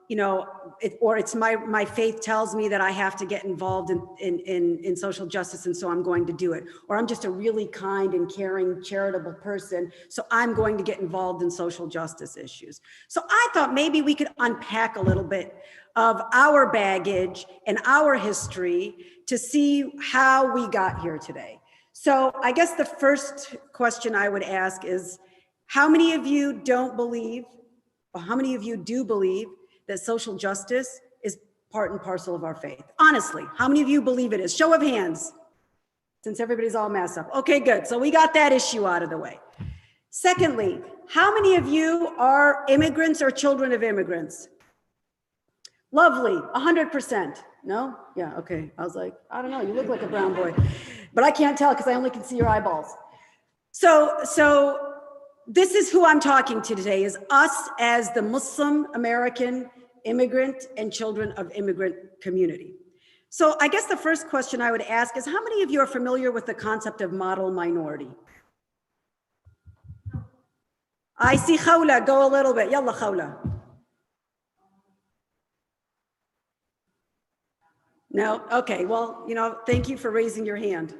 you know, it's my faith tells me that I have to get involved in social justice, and so I'm going to do it. Or I'm just a really kind and caring, charitable person, so I'm going to get involved in social justice issues. So I thought maybe we could unpack a little bit of our baggage and our history to see how we got here today. So I guess the first question I would ask is, how many of you don't believe, or how many of you do believe that social justice is part and parcel of our faith? Honestly, how many of you believe it is? Show of hands, since everybody's all messed up. Okay, good. So we got that issue out of the way. Secondly, how many of you are immigrants or children of immigrants? Lovely, 100%. No? Yeah, okay. I was like, I don't know, you look like a brown boy, but I can't tell because I only can see your eyeballs. So this is who I'm talking to today, is us as the Muslim American immigrant and children of immigrant community. So I guess the first question I would ask is, how many of you are familiar with the concept of model minority? I see Khawla, go a little bit. Yalla Khawla. No? Okay, well, you know, thank you for raising your hand.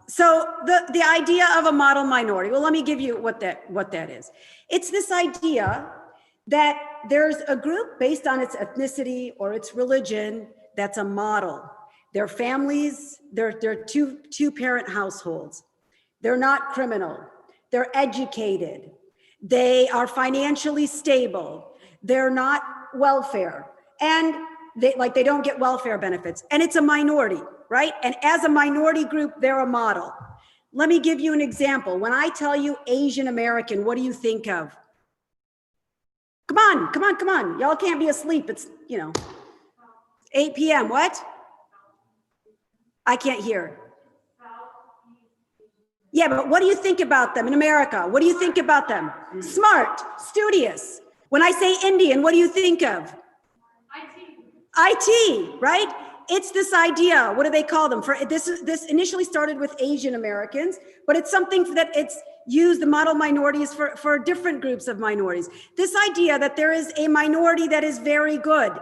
So the idea of a model minority, well, let me give you what that is. It's this idea that there's a group based on its ethnicity or its religion that's a model. Their families, they're two-parent households. They're not criminal. They're educated. They are financially stable. They're not welfare. And they don't get welfare benefits. And it's a minority, right? And as a minority group, they're a model. Let me give you an example. When I tell you Asian American, what do you think of? Come on. Y'all can't be asleep. It's, 8 p.m. What? I can't hear. Yeah, but what do you think about them in America? What do you think about them? Smart, studious. When I say Indian, what do you think of? IT, right? It's this idea. What do they call them? This initially started with Asian Americans, but it's something that it's used, the model minorities, for different groups of minorities. This idea that there is a minority that is very good.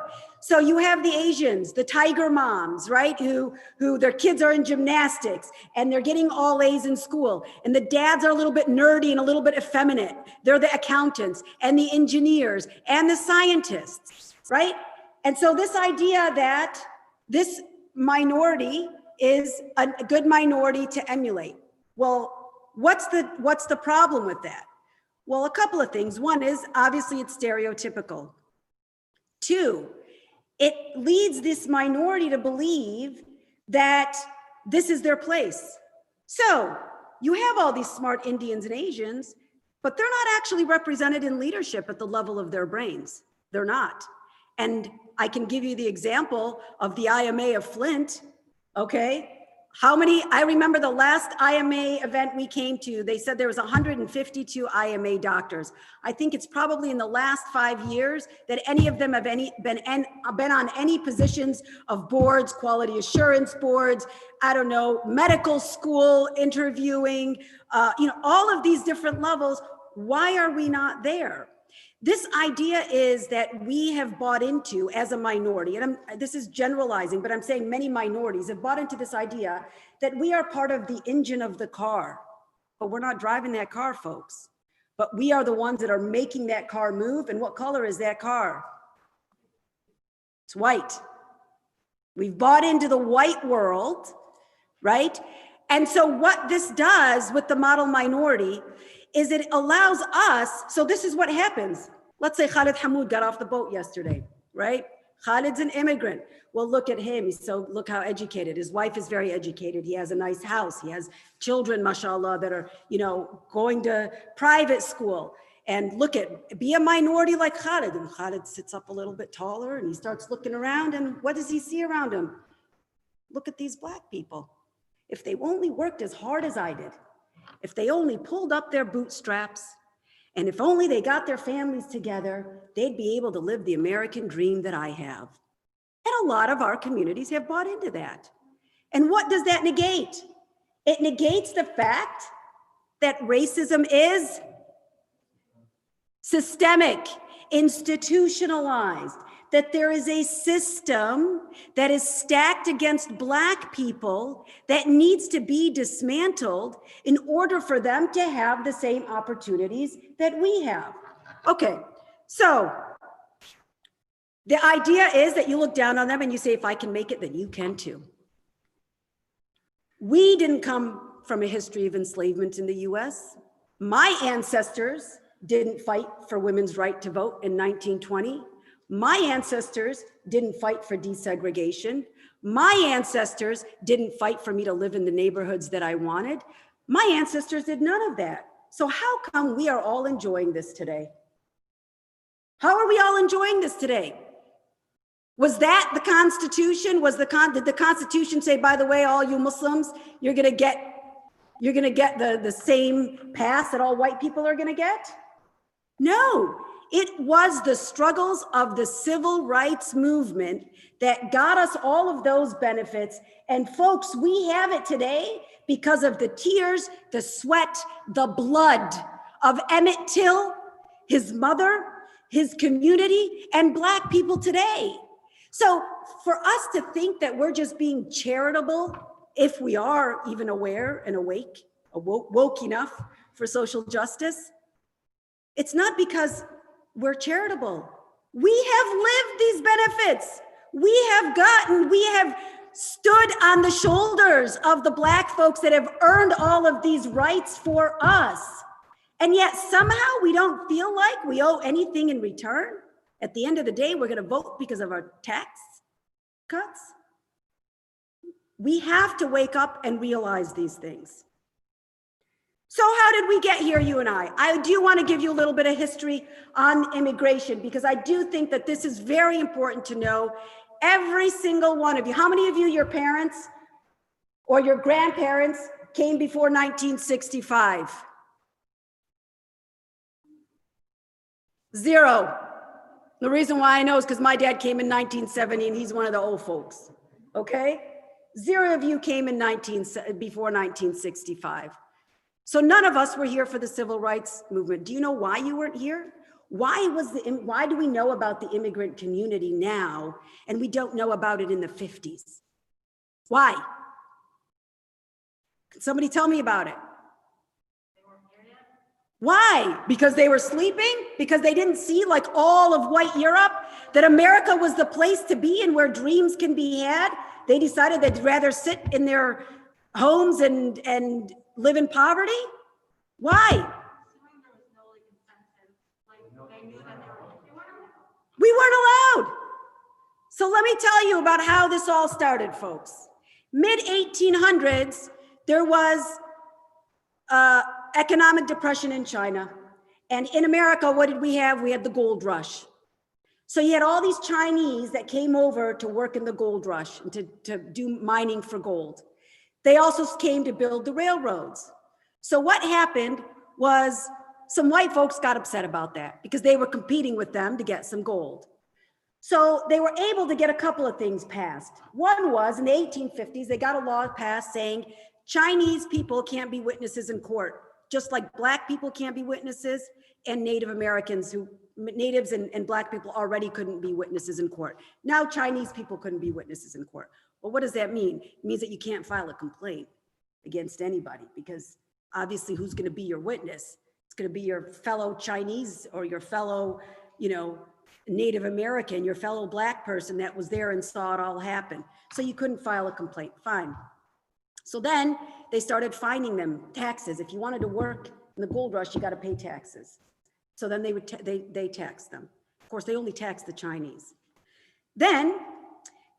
So you have the Asians, the tiger moms, right? Who their kids are in gymnastics and they're getting all A's in school. And the dads are a little bit nerdy and a little bit effeminate. They're the accountants and the engineers and the scientists, right? And so this idea that this minority is a good minority to emulate. Well, what's the problem with that? Well, a couple of things. One is, obviously, it's stereotypical. Two, it leads this minority to believe that this is their place. So you have all these smart Indians and Asians, but they're not actually represented in leadership at the level of their brains. They're not. And I can give you the example of the IMA of Flint, okay? I remember the last IMA event we came to, they said there was 152 IMA doctors. I think it's probably in the last 5 years that any of them have been on any positions of boards, quality assurance boards, I don't know, medical school, interviewing, all of these different levels. Why are we not there? This idea is that we have bought into as a minority, and this is generalizing, but I'm saying many minorities have bought into this idea that we are part of the engine of the car, but we're not driving that car, folks. But we are the ones that are making that car move. And what color is that car? It's white. We've bought into the white world, right? And so what this does with the model minority is it allows us, so this is what happens. Let's say Khalid Hamoud got off the boat yesterday, right? Khalid's an immigrant. Well, look at him. So look how educated. His wife is very educated. He has a nice house. He has children, mashallah, that are, going to private school. And look be a minority like Khalid. And Khalid sits up a little bit taller and he starts looking around, and what does he see around him? Look at these Black people. If they only worked as hard as I did, if they only pulled up their bootstraps, and if only they got their families together, they'd be able to live the American dream that I have. And a lot of our communities have bought into that. And what does that negate? It negates the fact that racism is systemic, institutionalized, that there is a system that is stacked against Black people that needs to be dismantled in order for them to have the same opportunities that we have. Okay, so the idea is that you look down on them and you say, if I can make it, then you can too. We didn't come from a history of enslavement in the US. My ancestors didn't fight for women's right to vote in 1920. My ancestors didn't fight for desegregation. My ancestors didn't fight for me to live in the neighborhoods that I wanted. My ancestors did none of that. So how come we are all enjoying this today? How are we all enjoying this today? Was that the Constitution? Did the Constitution say, by the way, all you Muslims, you're gonna get the same pass that all white people are gonna get? No, it was the struggles of the civil rights movement that got us all of those benefits. And folks, we have it today because of the tears, the sweat, the blood of Emmett Till, his mother, his community, and Black people today. So for us to think that we're just being charitable, if we are even aware and woke enough for social justice, it's not because we're charitable. We have lived these benefits. We have stood on the shoulders of the Black folks that have earned all of these rights for us. And yet somehow we don't feel like we owe anything in return. At the end of the day, we're gonna vote because of our tax cuts. We have to wake up and realize these things. So how did we get here, you and I? I do want to give you a little bit of history on immigration because I do think that this is very important to know. Every single one of you, how many of you, your parents or your grandparents came before 1965? Zero. The reason why I know is because my dad came in 1970 and he's one of the old folks, okay? Zero of you came in before 1965. So none of us were here for the civil rights movement. Do you know why you weren't here? Why do we know about the immigrant community now and we don't know about it in the 50s? Why? Can somebody tell me about it? Why? Because they were sleeping? Because they didn't see, like all of white Europe, that America was the place to be and where dreams can be had? They decided they'd rather sit in their homes and live in poverty? Why? We weren't allowed. So let me tell you about how this all started, folks. Mid-1800s, there was economic depression in China. And in America, what did we have? We had the gold rush. So you had all these Chinese that came over to work in the gold rush and to do mining for gold. They also came to build the railroads. So what happened was some white folks got upset about that because they were competing with them to get some gold. So they were able to get a couple of things passed. One was in the 1850s, they got a law passed saying Chinese people can't be witnesses in court, just like Black people can't be witnesses and Native Americans who natives and black people already couldn't be witnesses in court. Now Chinese people couldn't be witnesses in court. Well, what does that mean? It means that you can't file a complaint against anybody, because obviously who's going to be your witness? It's going to be your fellow Chinese or your fellow, Native American, your fellow black person that was there and saw it all happen. So you couldn't file a complaint. Fine. So then they started fining them taxes. If you wanted to work in the gold rush, you got to pay taxes. So then they taxed them. Of course, they only taxed the Chinese. Then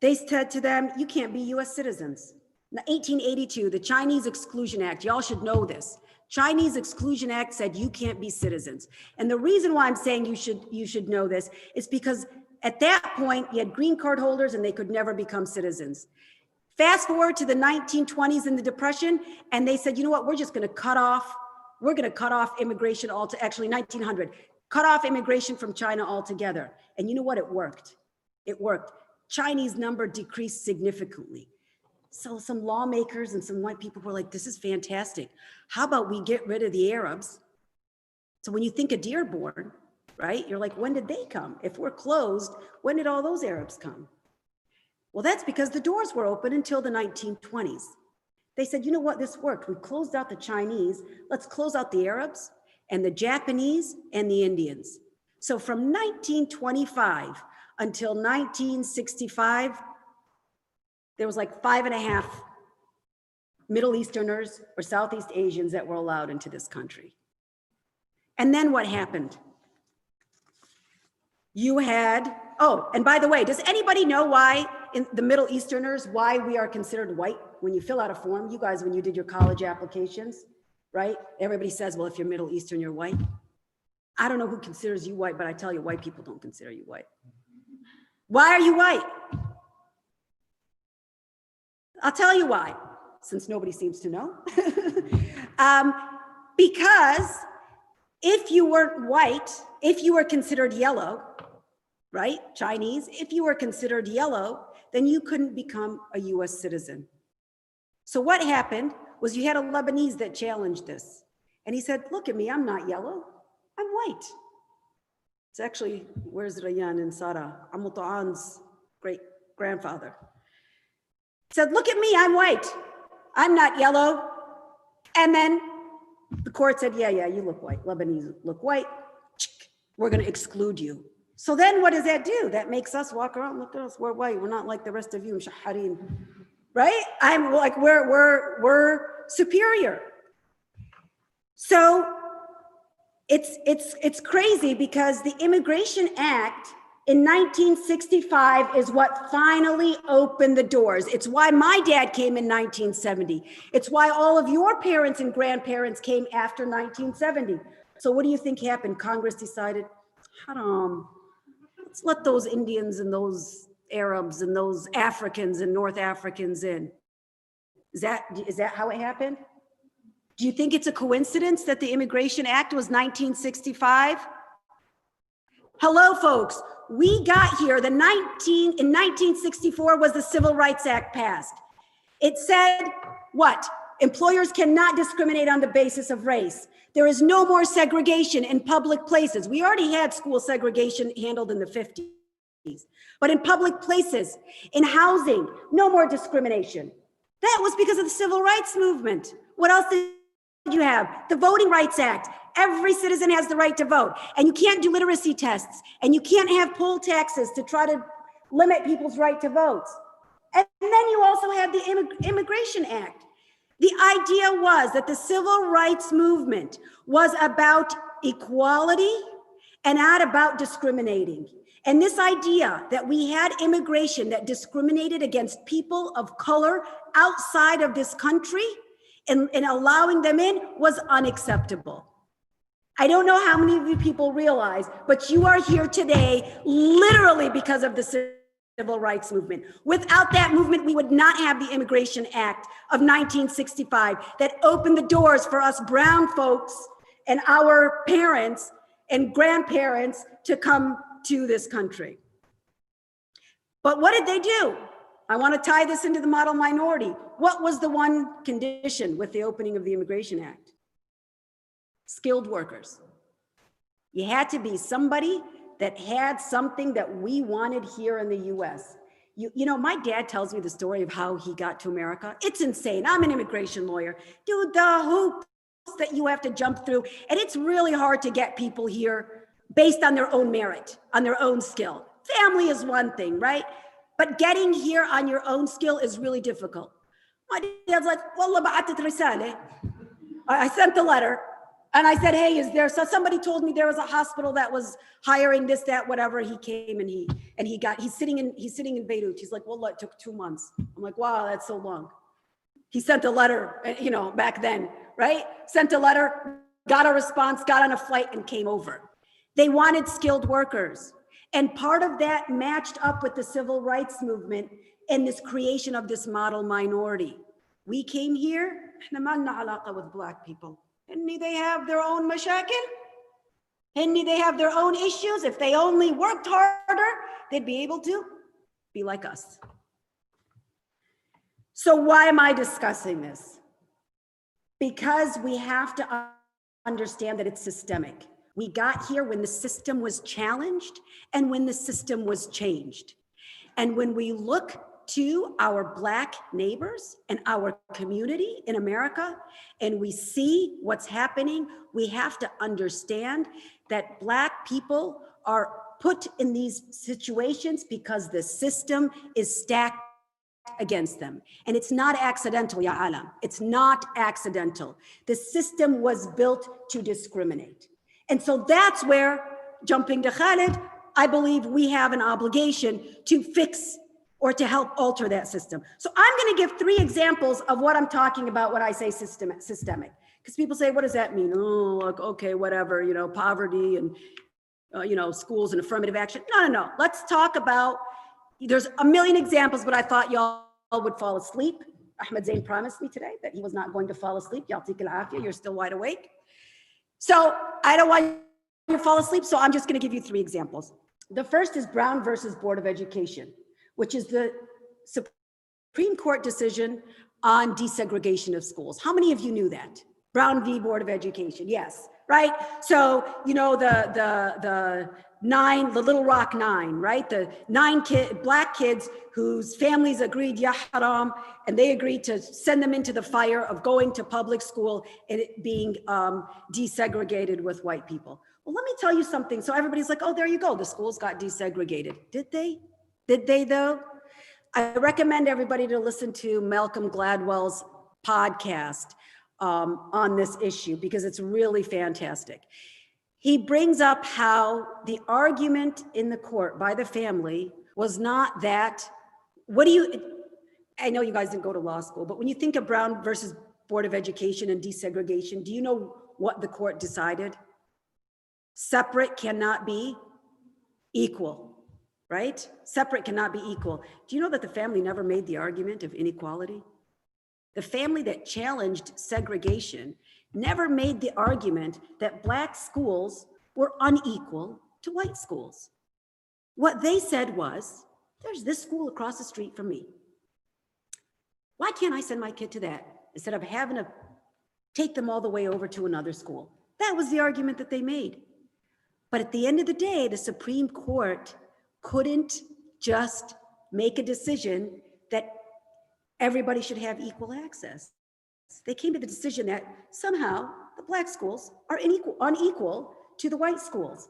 they said to them, you can't be US citizens. In 1882, the Chinese Exclusion Act, y'all should know this. Chinese Exclusion Act said you can't be citizens. And the reason why I'm saying you should know this is because at that point, you had green card holders and they could never become citizens. Fast forward to the 1920s in the Depression, and they said, you know what, we're going to cut off immigration actually 1900, cut off immigration from China altogether. And you know what, it worked. It worked. Chinese number decreased significantly. So some lawmakers and some white people were like, this is fantastic. How about we get rid of the Arabs? So when you think of Dearborn, right, you're like, when did they come? If we're closed, when did all those Arabs come? Well, that's because the doors were open until the 1920s. They said, you know what, this worked. We closed out the Chinese. Let's close out the Arabs and the Japanese and the Indians. So from 1925 until 1965, there was like 5.5 Middle Easterners or Southeast Asians that were allowed into this country. And then what happened? You had, oh, and by the way, does anybody know why in the Middle Easterners, why we are considered white? When you fill out a form, you guys, when you did your college applications, right? Everybody says, well, if you're Middle Eastern, you're white. I don't know who considers you white, but I tell you, white people don't consider you white. Why are you white? I'll tell you why, since nobody seems to know. Because if you weren't white, if you were considered yellow, right, Chinese, if you were considered yellow, then you couldn't become a US citizen. So what happened was you had a Lebanese that challenged this. And he said, look at me, I'm not yellow, I'm white. It's actually, where's Rayan and Sarah? Amuta'an's great-grandfather. Said, look at me, I'm white. I'm not yellow. And then the court said, yeah, you look white. Lebanese look white. We're going to exclude you. So then what does that do? That makes us walk around, look at us, we're white. We're not like the rest of you, Shaharin, right? I'm like, we're superior. So it's crazy because the Immigration Act in 1965 is what finally opened the doors. It's why my dad came in 1970. It's why all of your parents and grandparents came after 1970. So what do you think happened? Congress decided, haram, let's let those Indians and those Arabs and those Africans and North Africans in. Is that how it happened? Do you think it's a coincidence that the Immigration Act was 1965? Hello, folks. We got here, in 1964 was the Civil Rights Act passed. It said, what? Employers cannot discriminate on the basis of race. There is no more segregation in public places. We already had school segregation handled in the 50s, but in public places, in housing, no more discrimination. That was because of the Civil Rights Movement. What else did you have? The Voting Rights Act. Every citizen has the right to vote, and you can't do literacy tests, and you can't have poll taxes to try to limit people's right to vote. And then you also had the Immigration Act. The idea was that the civil rights movement was about equality and not about discriminating. And this idea that we had immigration that discriminated against people of color outside of this country and allowing them in was unacceptable. I don't know how many of you people realize, but you are here today literally because of the civil rights movement. Without that movement, we would not have the Immigration Act of 1965 that opened the doors for us brown folks and our parents and grandparents to come to this country. But what did they do? I want to tie this into the model minority. What was the one condition with the opening of the Immigration Act? Skilled workers. You had to be somebody that had something that we wanted here in the US. You know, my dad tells me the story of how he got to America. It's insane. I'm an immigration lawyer. Dude, the hoops that you have to jump through. And it's really hard to get people here based on their own merit, on their own skill. Family is one thing, right? But getting here on your own skill is really difficult. My dad's like, Wallah ba'atat risale. I sent the letter and I said, hey, is there, so somebody told me there was a hospital that was hiring this, that, whatever. He came and he's sitting in Beirut. He's like, well, it took 2 months. I'm like, wow, that's so long. He sent a letter, you know, back then, right? Sent a letter, got a response, got on a flight and came over. They wanted skilled workers. And part of that matched up with the civil rights movement and this creation of this model minority. We came here, halaqa with Black people. And they have their own mashakil. And they have their own issues. If they only worked harder, they'd be able to be like us. So why am I discussing this? Because we have to understand that it's systemic. We got here when the system was challenged and when the system was changed. And when we look to our Black neighbors and our community in America, and we see what's happening, we have to understand that Black people are put in these situations because the system is stacked against them. And it's not accidental, ya alam. It's not accidental. The system was built to discriminate. And so that's where, jumping to Khalid, I believe we have an obligation to fix or to help alter that system. So I'm going to give 3 examples of what I'm talking about when I say systemic. Because people say, what does that mean? Oh, like, okay, whatever, you know, poverty and, you know, schools and affirmative action. No. Let's talk about, there's a million examples, but I thought y'all would fall asleep. Ahmed Zain promised me today that he was not going to fall asleep. Ya'tik al-afiyah, you're still wide awake. So I don't want you to fall asleep, so I'm just going to give you 3 examples. The first is Brown versus Board of Education, which is the Supreme Court decision on desegregation of schools. How many of you knew that? Brown v. Board of Education, yes, right? So, you know, the Little Rock 9, right? The 9 Black kids whose families agreed, ya haram, and they agreed to send them into the fire of going to public school and it being desegregated with white people. Well, let me tell you something. So everybody's like, oh, there you go. The schools got desegregated. Did they? Did they though? I recommend everybody to listen to Malcolm Gladwell's podcast on this issue because it's really fantastic. He brings up how the argument in the court by the family was not that, I know you guys didn't go to law school, but when you think of Brown versus Board of Education and desegregation, do you know what the court decided? Separate cannot be equal, right? Separate cannot be equal. Do you know that the family never made the argument of inequality? The family that challenged segregation never made the argument that Black schools were unequal to white schools. What they said was, there's this school across the street from me. Why can't I send my kid to that instead of having to take them all the way over to another school? That was the argument that they made. But at the end of the day, the Supreme Court couldn't just make a decision that everybody should have equal access. They came to the decision that somehow the Black schools are unequal to the white schools.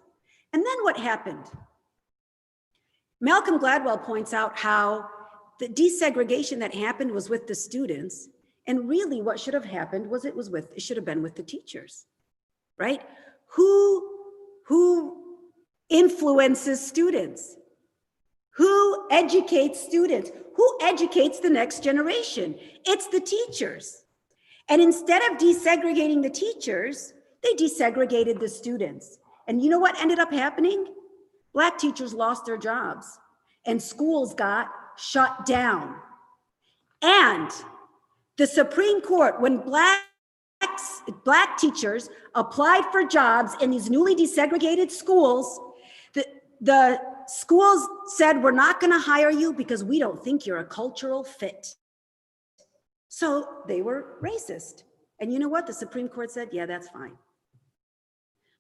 And then what happened? Malcolm Gladwell points out how the desegregation that happened was with the students, and really what should have happened was it should have been with the teachers, right? Who influences students? Who educates students? Who educates the next generation? It's the teachers. And instead of desegregating the teachers, they desegregated the students. And you know what ended up happening? Black teachers lost their jobs and schools got shut down. And the Supreme Court, when Black teachers applied for jobs in these newly desegregated schools, the schools said, we're not going to hire you because we don't think you're a cultural fit. So they were racist. And you know what? The Supreme Court said, yeah, that's fine.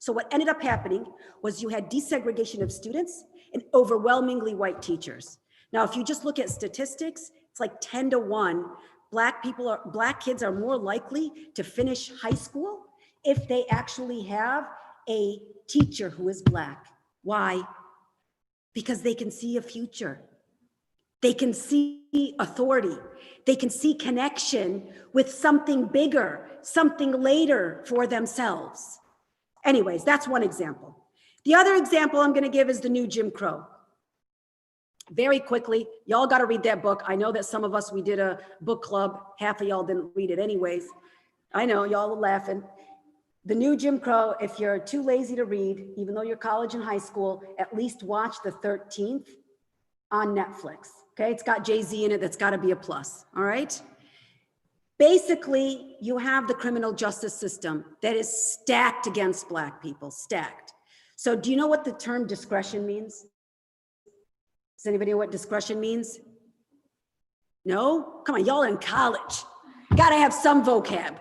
So what ended up happening was you had desegregation of students and overwhelmingly white teachers. Now, if you just look at statistics, it's like 10 to 1. Black kids are more likely to finish high school if they actually have a teacher who is Black. Why? Because they can see a future. They can see authority. They can see connection with something bigger, something later for themselves. Anyways, that's one example. The other example I'm going to give is the new Jim Crow. Very quickly, y'all got to read that book. I know that some of us, we did a book club. Half of y'all didn't read it anyways. I know y'all are laughing. The new Jim Crow, if you're too lazy to read, even though you're college and high school, at least watch the 13th on Netflix. Okay, it's got Jay-Z in it. That's got to be a plus. All right. Basically, you have the criminal justice system that is stacked against Black people, stacked. So do you know what the term discretion means? Does anybody know what discretion means? No? Come on, y'all in college. Got to have some vocab.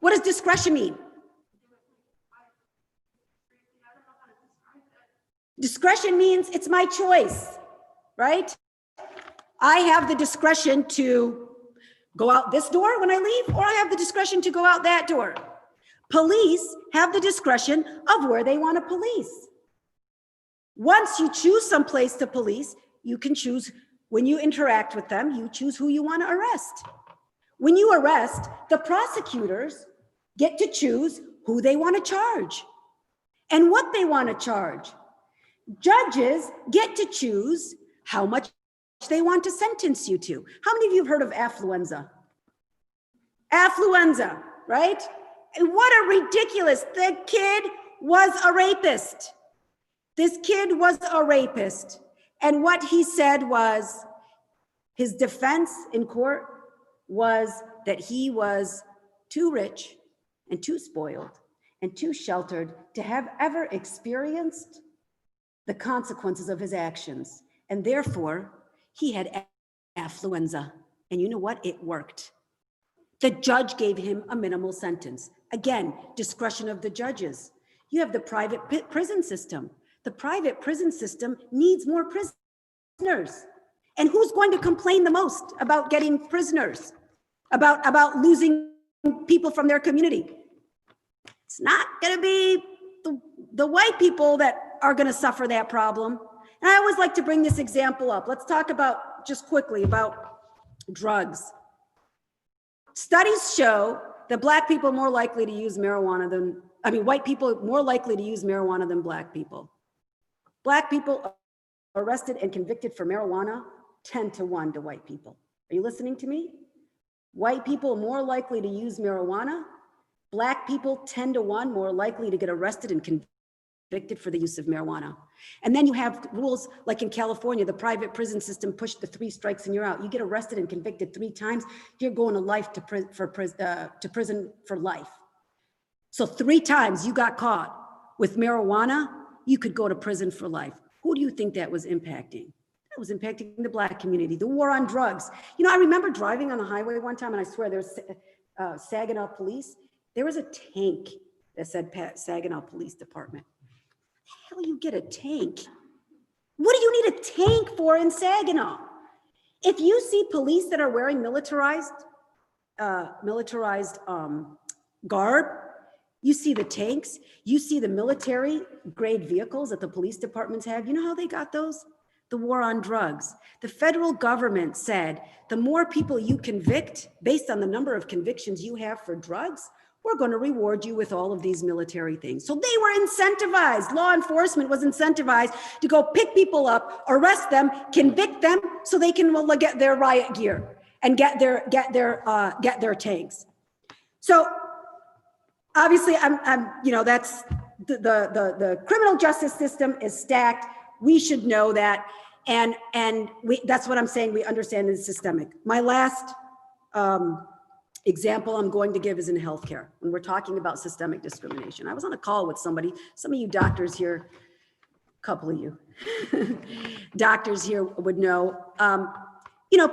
What does discretion mean? Discretion means it's my choice, right? I have the discretion to go out this door when I leave, or I have the discretion to go out that door. Police have the discretion of where they want to police. Once you choose some place to police, you can choose, when you interact with them, you choose who you want to arrest. When you arrest, the prosecutors get to choose who they want to charge and what they want to charge. Judges get to choose how much they want to sentence you to. How many of you have heard of affluenza? Affluenza, right? And what a ridiculous, the kid was a rapist. This kid was a rapist. And what he said was, his defense in court was that he was too rich and too spoiled and too sheltered to have ever experienced the consequences of his actions. And therefore, he had affluenza. And you know what? It worked. The judge gave him a minimal sentence. Again, discretion of the judges. You have the private prison system. The private prison system needs more prisoners. And who's going to complain the most about getting prisoners, about losing people from their community? It's not going to be the white people that are going to suffer that problem. And I always like to bring this example up. Let's talk about, just quickly, about drugs. Studies show that Black people are more likely to use marijuana than, white people are more likely to use marijuana than Black people. Black people arrested and convicted for marijuana 10 to 1 to white people. Are you listening to me? White people are more likely to use marijuana. Black people 10 to 1 more likely to get arrested and convicted for the use of marijuana. And then you have rules like in California, the private prison system pushed the 3 strikes and you're out. You get arrested and convicted 3 times, you're going to life to prison for life. So 3 times you got caught with marijuana, you could go to prison for life. Who do you think that was impacting? That was impacting the Black community, the war on drugs. You know, I remember driving on the highway one time, and I swear there was Saginaw Police. There was a tank that said Saginaw Police Department. How the hell you get a tank? What do you need a tank for in Saginaw? If you see police that are wearing militarized garb, you see the tanks, you see the military grade vehicles that the police departments have. You know how they got those? The war on drugs. The federal government said, the more people you convict based on the number of convictions you have for drugs, we're going to reward you with all of these military things. So they were incentivized. Law enforcement was incentivized to go pick people up, arrest them, convict them, so they can get their riot gear and get their tanks. So obviously, that's the criminal justice system is stacked. We should know that, and that's what I'm saying. We understand it's systemic. My last example I'm going to give is in healthcare. When we're talking about systemic discrimination, I was on a call with somebody. Some of you doctors here, a couple of you doctors here would know.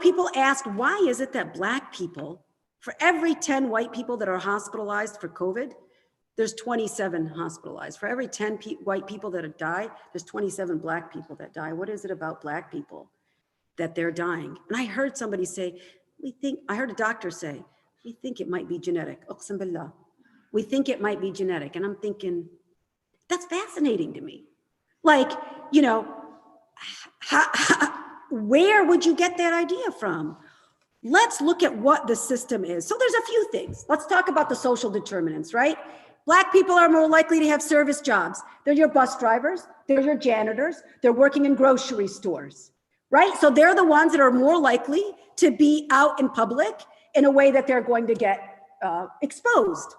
People ask, why is it that Black people, for every 10 white people that are hospitalized for COVID, there's 27 hospitalized. For every 10 white people that die, there's 27 Black people that die. What is it about Black people that they're dying? And I heard somebody say, I heard a doctor say, we think it might be genetic. Uqsam billah. We think it might be genetic. And I'm thinking, that's fascinating to me. Like, you know, where would you get that idea from? Let's look at what the system is. So there's a few things. Let's talk about the social determinants, right? Black people are more likely to have service jobs. They're your bus drivers, they're your janitors, they're working in grocery stores, right? So they're the ones that are more likely to be out in public in a way that they're going to get exposed.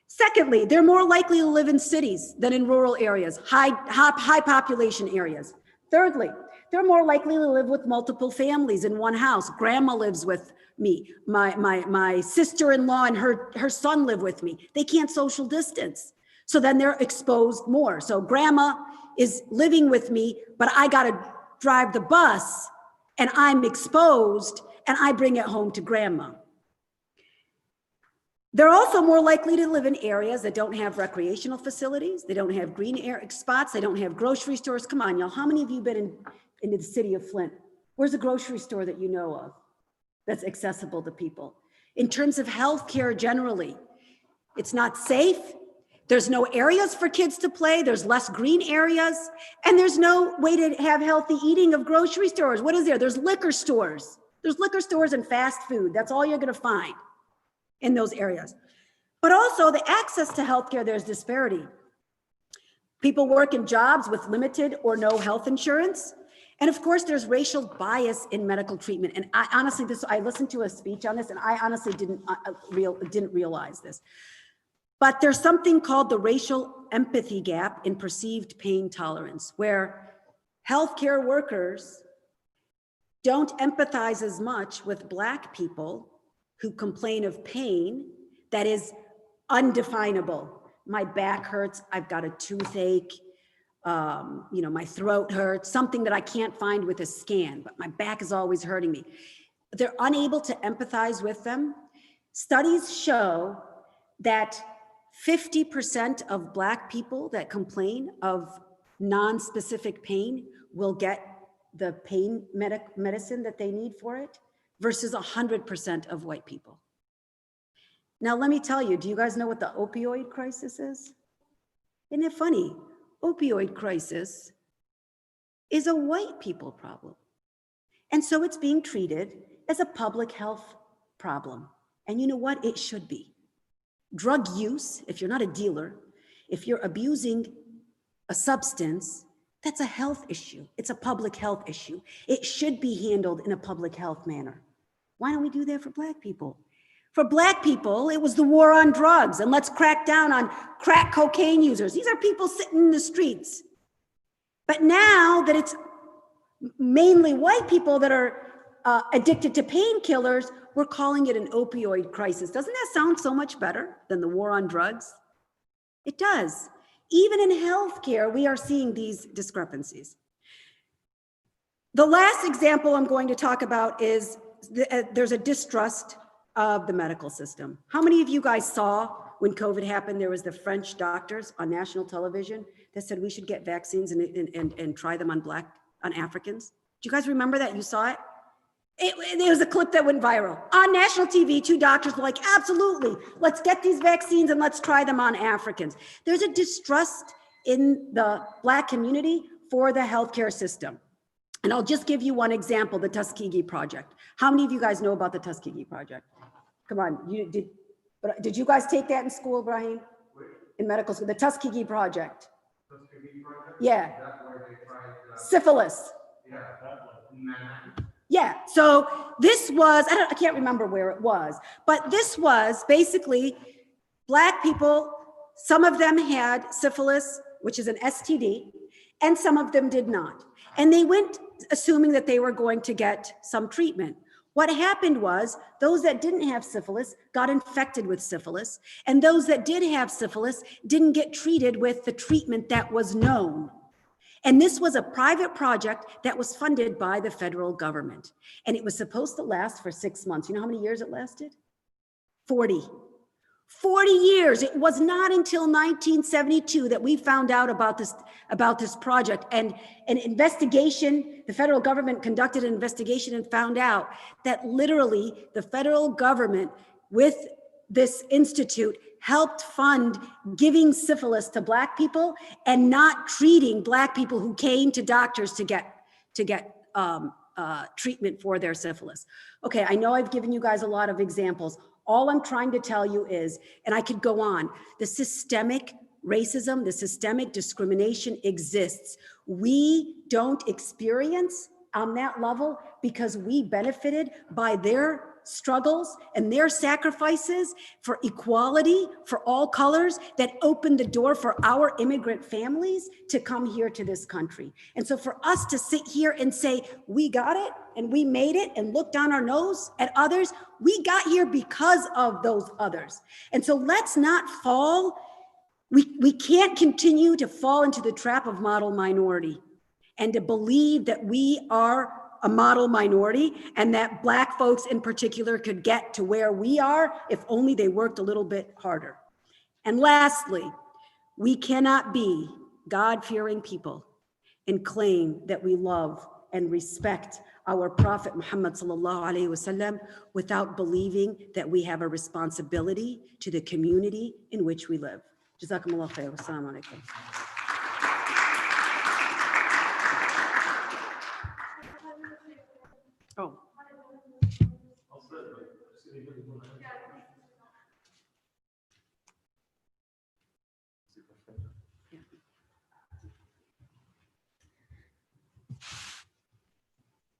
Secondly, they're more likely to live in cities than in rural areas, high population areas. Thirdly, they're more likely to live with multiple families in one house. Grandma lives with me. My sister-in-law and her son live with me. They can't social distance. So then they're exposed more. So grandma is living with me, but I got to drive the bus and I'm exposed and I bring it home to grandma. They're also more likely to live in areas that don't have recreational facilities. They don't have green air spots. They don't have grocery stores. Come on, y'all. How many of you been into the city of Flint? Where's a grocery store that you know of that's accessible to people? In terms of healthcare generally, it's not safe. There's no areas for kids to play. There's less green areas. And there's no way to have healthy eating of grocery stores. What is there? There's liquor stores. There's liquor stores and fast food. That's all you're going to find in those areas. But also the access to healthcare, there's disparity. People work in jobs with limited or no health insurance. And of course, there's racial bias in medical treatment. And I honestly, I listened to a speech on this and I honestly didn't realize this. But there's something called the racial empathy gap in perceived pain tolerance, where healthcare workers don't empathize as much with Black people who complain of pain that is undefinable. My back hurts, I've got a toothache, my throat hurts, something that I can't find with a scan, but my back is always hurting me. They're unable to empathize with them. Studies show that 50% of Black people that complain of non-specific pain will get the pain medicine that they need for it, versus 100% of white people. Now, let me tell you, do you guys know what the opioid crisis is? Isn't it funny? Opioid crisis is a white people problem. And so it's being treated as a public health problem. And you know what? It should be. Drug use, if you're not a dealer, if you're abusing a substance, that's a health issue. It's a public health issue. It should be handled in a public health manner. Why don't we do that for Black people? For Black people, it was the war on drugs, and let's crack down on crack cocaine users. These are people sitting in the streets. But now that it's mainly white people that are addicted to painkillers, we're calling it an opioid crisis. Doesn't that sound so much better than the war on drugs? It does. Even in healthcare, we are seeing these discrepancies. The last example I'm going to talk about is there's a distrust of the medical system. How many of you guys saw when COVID happened, there was the French doctors on national television that said we should get vaccines and try them on Africans? Do you guys remember that? You saw it? It was a clip that went viral. On national TV, two doctors were like, absolutely, let's get these vaccines and let's try them on Africans. There's a distrust in the Black community for the healthcare system. And I'll just give you one example, the Tuskegee Project. How many of you guys know about the Tuskegee Project? Come on, did you guys take that in school, Ibrahim? In medical school, the Tuskegee Project. Tuskegee Project? Yeah. That's where they tried syphilis. Yeah, that one. Yeah, so this was, I can't remember where it was, but this was basically Black people, some of them had syphilis, which is an STD, and some of them did not. And they went assuming that they were going to get some treatment. What happened was those that didn't have syphilis got infected with syphilis, and those that did have syphilis didn't get treated with the treatment that was known. And this was a private project that was funded by the federal government. And it was supposed to last for 6 months. You know how many years it lasted? 40. 40 years. It was not until 1972 that we found out about this project, and an investigation, the federal government conducted an investigation and found out that literally the federal government with this institute helped fund giving syphilis to Black people and not treating Black people who came to doctors to get treatment for their syphilis. Okay, I know I've given you guys a lot of examples. All I'm trying to tell you is, and I could go on, the systemic racism, the systemic discrimination exists. We don't experience on that level because we benefited by their struggles and their sacrifices for equality for all colors that opened the door for our immigrant families to come here to this country. And so for us to sit here and say, we got it and we made it and look down our nose at others, we got here because of those others. And so let's not fall. We can't continue to fall into the trap of model minority and to believe that we are a model minority and that Black folks in particular could get to where we are if only they worked a little bit harder. And lastly, we cannot be God-fearing people and claim that we love and respect our Prophet Muhammad sallallahu alaihi wasallam without believing that we have a responsibility to the community in which we live. Jazakumullah khair. Wassalamu alaikum. Oh.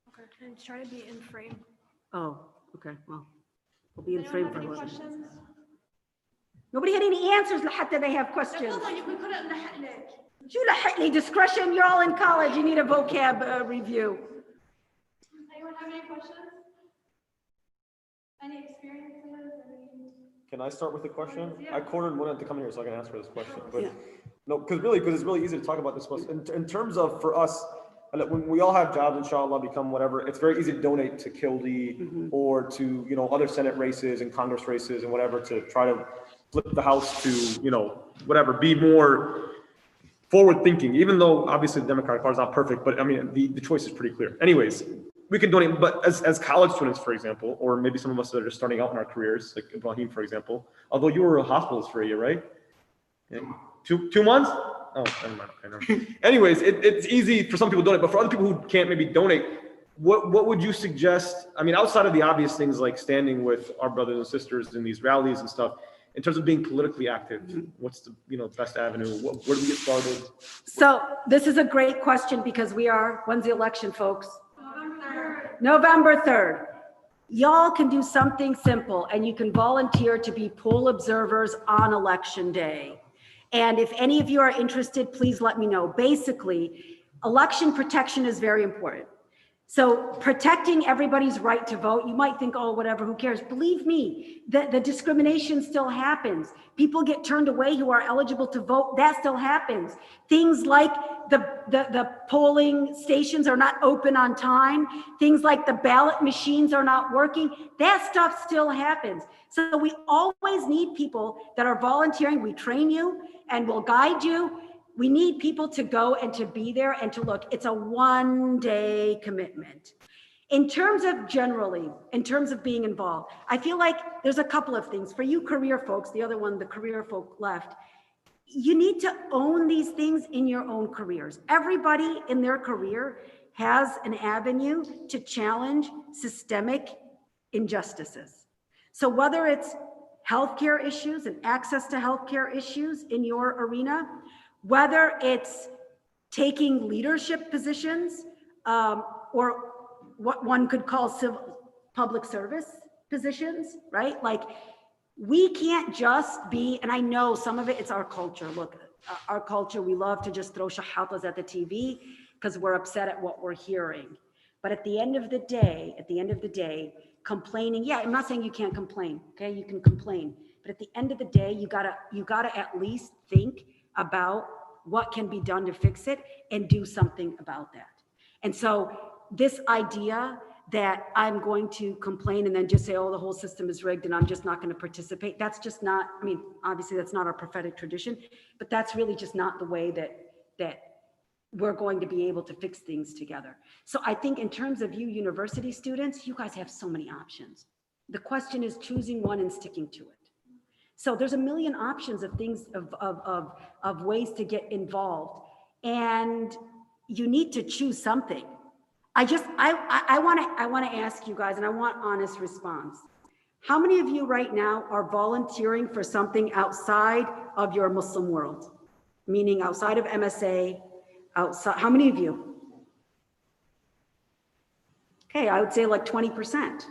Okay, and try to be in frame. Oh, okay, well, we'll be in Anyone frame have for a any little. questions? Nobody had any answers لحتى they have questions. No, you can put it in the headline. شو لحقني discretion? You're all in college. You need a vocab review. Anyone have any questions? Any experiences? Can I start with a question? Yeah. I cornered Mona to come here so I can ask her this question. But Yeah. no, because it's really easy to talk about this. In terms of, for us, when we all have jobs, inshallah, become whatever, it's very easy to donate to Kildy or to, other Senate races and Congress races and whatever to try to flip the House to, whatever, be more forward thinking, even though obviously the Democratic Party is not perfect, but I mean, the choice is pretty clear. Anyways, we can donate, but as college students, for example, or maybe some of us that are just starting out in our careers, like Ibrahim, for example, although you were a hospitalist for a year, right? Yeah. 2 months? Oh, never mind. Okay, no. Anyways, it's easy for some people to donate, but for other people who can't maybe donate, what would you suggest? I mean, outside of the obvious things like standing with our brothers and sisters in these rallies and stuff, in terms of being politically active, what's the best avenue? Where do we get started? So this is a great question because when's the election, folks? November 3rd. Y'all can do something simple and you can volunteer to be poll observers on election day. And if any of you are interested, please let me know. Basically, election protection is very important. So protecting everybody's right to vote, you might think, oh, whatever, who cares? Believe me, the discrimination still happens. People get turned away who are eligible to vote. That still happens. Things like the polling stations are not open on time. Things like the ballot machines are not working. That stuff still happens. So we always need people that are volunteering. We train you and we'll guide you. We need people to go and to be there and to look. It's a one-day commitment. In terms of being involved, I feel like there's a couple of things. For you career folks, the career folk left, you need to own these things in your own careers. Everybody in their career has an avenue to challenge systemic injustices. So whether it's healthcare issues and access to healthcare issues in your arena, whether it's taking leadership positions or what one could call public service positions, right? Like we can't just be, and I know some of it's our culture. Look, our culture, we love to just throw shahatas at the TV because we're upset at what we're hearing. But at the end of the day, complaining, yeah, I'm not saying you can't complain, okay? You can complain. But at the end of the day, you gotta at least think about what can be done to fix it and do something about that. And so this idea that I'm going to complain and then just say, oh, the whole system is rigged and I'm just not going to participate. That's just not, I mean, obviously that's not our prophetic tradition, but that's really just not the way that we're going to be able to fix things together. So I think in terms of you university students, you guys have so many options. The question is choosing one and sticking to it. So there's a million options of things, of ways to get involved. And you need to choose something. I want to ask you guys, and I want honest response. How many of you right now are volunteering for something outside of your Muslim world? Meaning outside of MSA, outside, how many of you? Okay, I would say like 20%.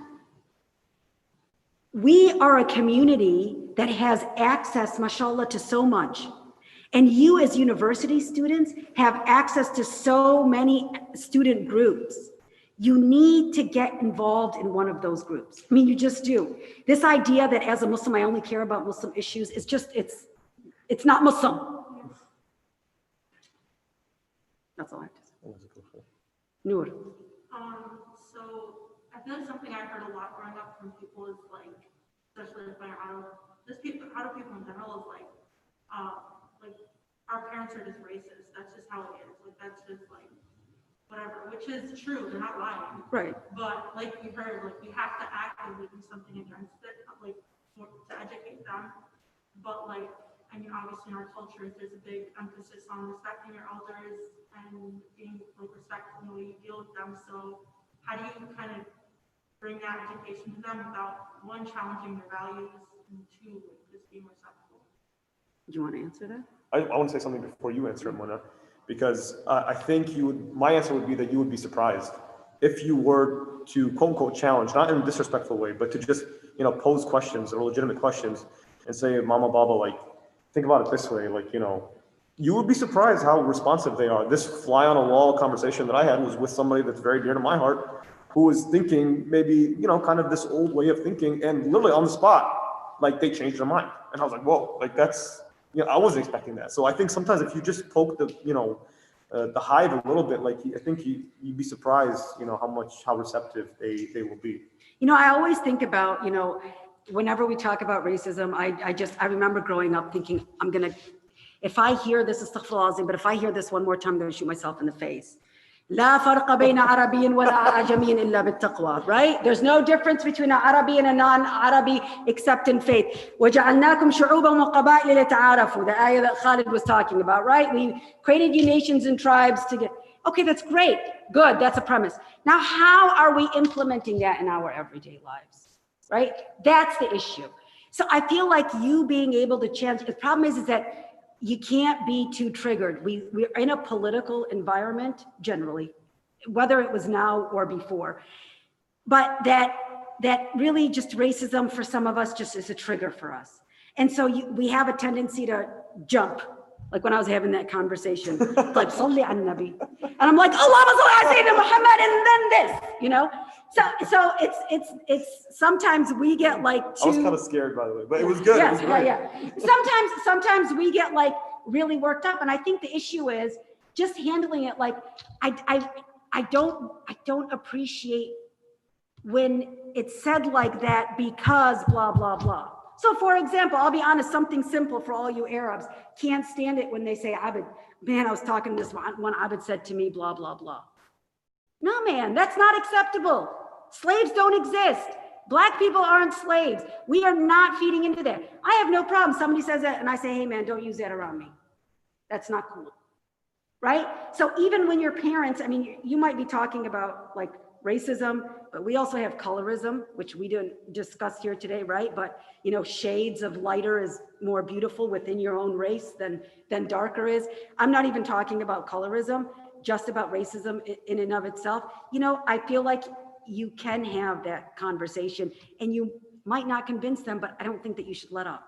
We are a community that has access, mashallah, to so much. And you as university students have access to so many student groups. You need to get involved in one of those groups. I mean, you just do. This idea that as a Muslim, I only care about Muslim issues, is just, it's not Muslim. That's all I have to say. Noor. So I feel like something I heard a lot growing up from people is like, especially if they're Arab people in general, is like our parents are just racist. That's just how it is. Like that's just like whatever, which is true. They're not lying. Right. But like we heard, like we have to actively do something against it, like to educate them. But like, I mean, obviously in our culture, there's a big emphasis on respecting your elders and being like respectful in the way you deal with them. So how do you kind of bring that education to them without one, challenging their values, and two, like, just being respectful? Do you want to answer that? I want to say something before you answer it, Mona, because I think my answer would be that you would be surprised if you were to quote unquote challenge, not in a disrespectful way, but to just, pose questions or legitimate questions and say, Mama, Baba, like, think about it this way, like, you would be surprised how responsive they are. This fly on a wall conversation that I had was with somebody that's very dear to my heart, who was thinking maybe, kind of this old way of thinking, and literally on the spot, like they changed their mind. And I was like, whoa, like that's, I wasn't expecting that. So I think sometimes if you just poke the hive a little bit, like I think you'd be surprised, how receptive they will be. I always think about, whenever we talk about racism, I remember growing up thinking, if I hear this, astaghfirullah, but if I hear this one more time, I'm going to shoot myself in the face. لا فرق بين عربي ولا أعجمي إلا بالتقوى, right? There's no difference between an Arabi and a non-Arabi except in faith. وجعلناكم شعوبا وقبائل لتعارفوا, the ayah that Khalid was talking about, right? We created you nations and tribes to get, okay, that's great, good, that's a premise. Now, how are we implementing that in our everyday lives, right? That's the issue. So I feel like you being able to change, the problem is that you can't be too triggered. We're in a political environment generally, whether it was now or before, but that really just racism for some of us just is a trigger for us. And so we have a tendency to jump, like when I was having that conversation, like Salli ala Nabi, and I'm like, Allahumma salli ala Sayyidina Muhammad, and then this, So it's sometimes we get like too. I was kind of scared, by the way, but it was good. Yeah, it was great. yeah. Sometimes we get like really worked up, and I think the issue is just handling it. Like I don't appreciate when it's said like that because blah blah blah. So for example, I'll be honest, something simple for all you Arabs, can't stand it when they say Abid. Man, I was talking to this one Abid said to me blah blah blah. No, man, that's not acceptable. Slaves don't exist. Black people aren't slaves. We are not feeding into that. I have no problem. Somebody says that and I say, hey man, don't use that around me. That's not cool, right? So even when your parents, I mean, you might be talking about like racism, but we also have colorism, which we didn't discuss here today, right? But shades of lighter is more beautiful within your own race than darker is. I'm not even talking about colorism, just about racism in and of itself. I feel like you can have that conversation and you might not convince them, but I don't think that you should let up.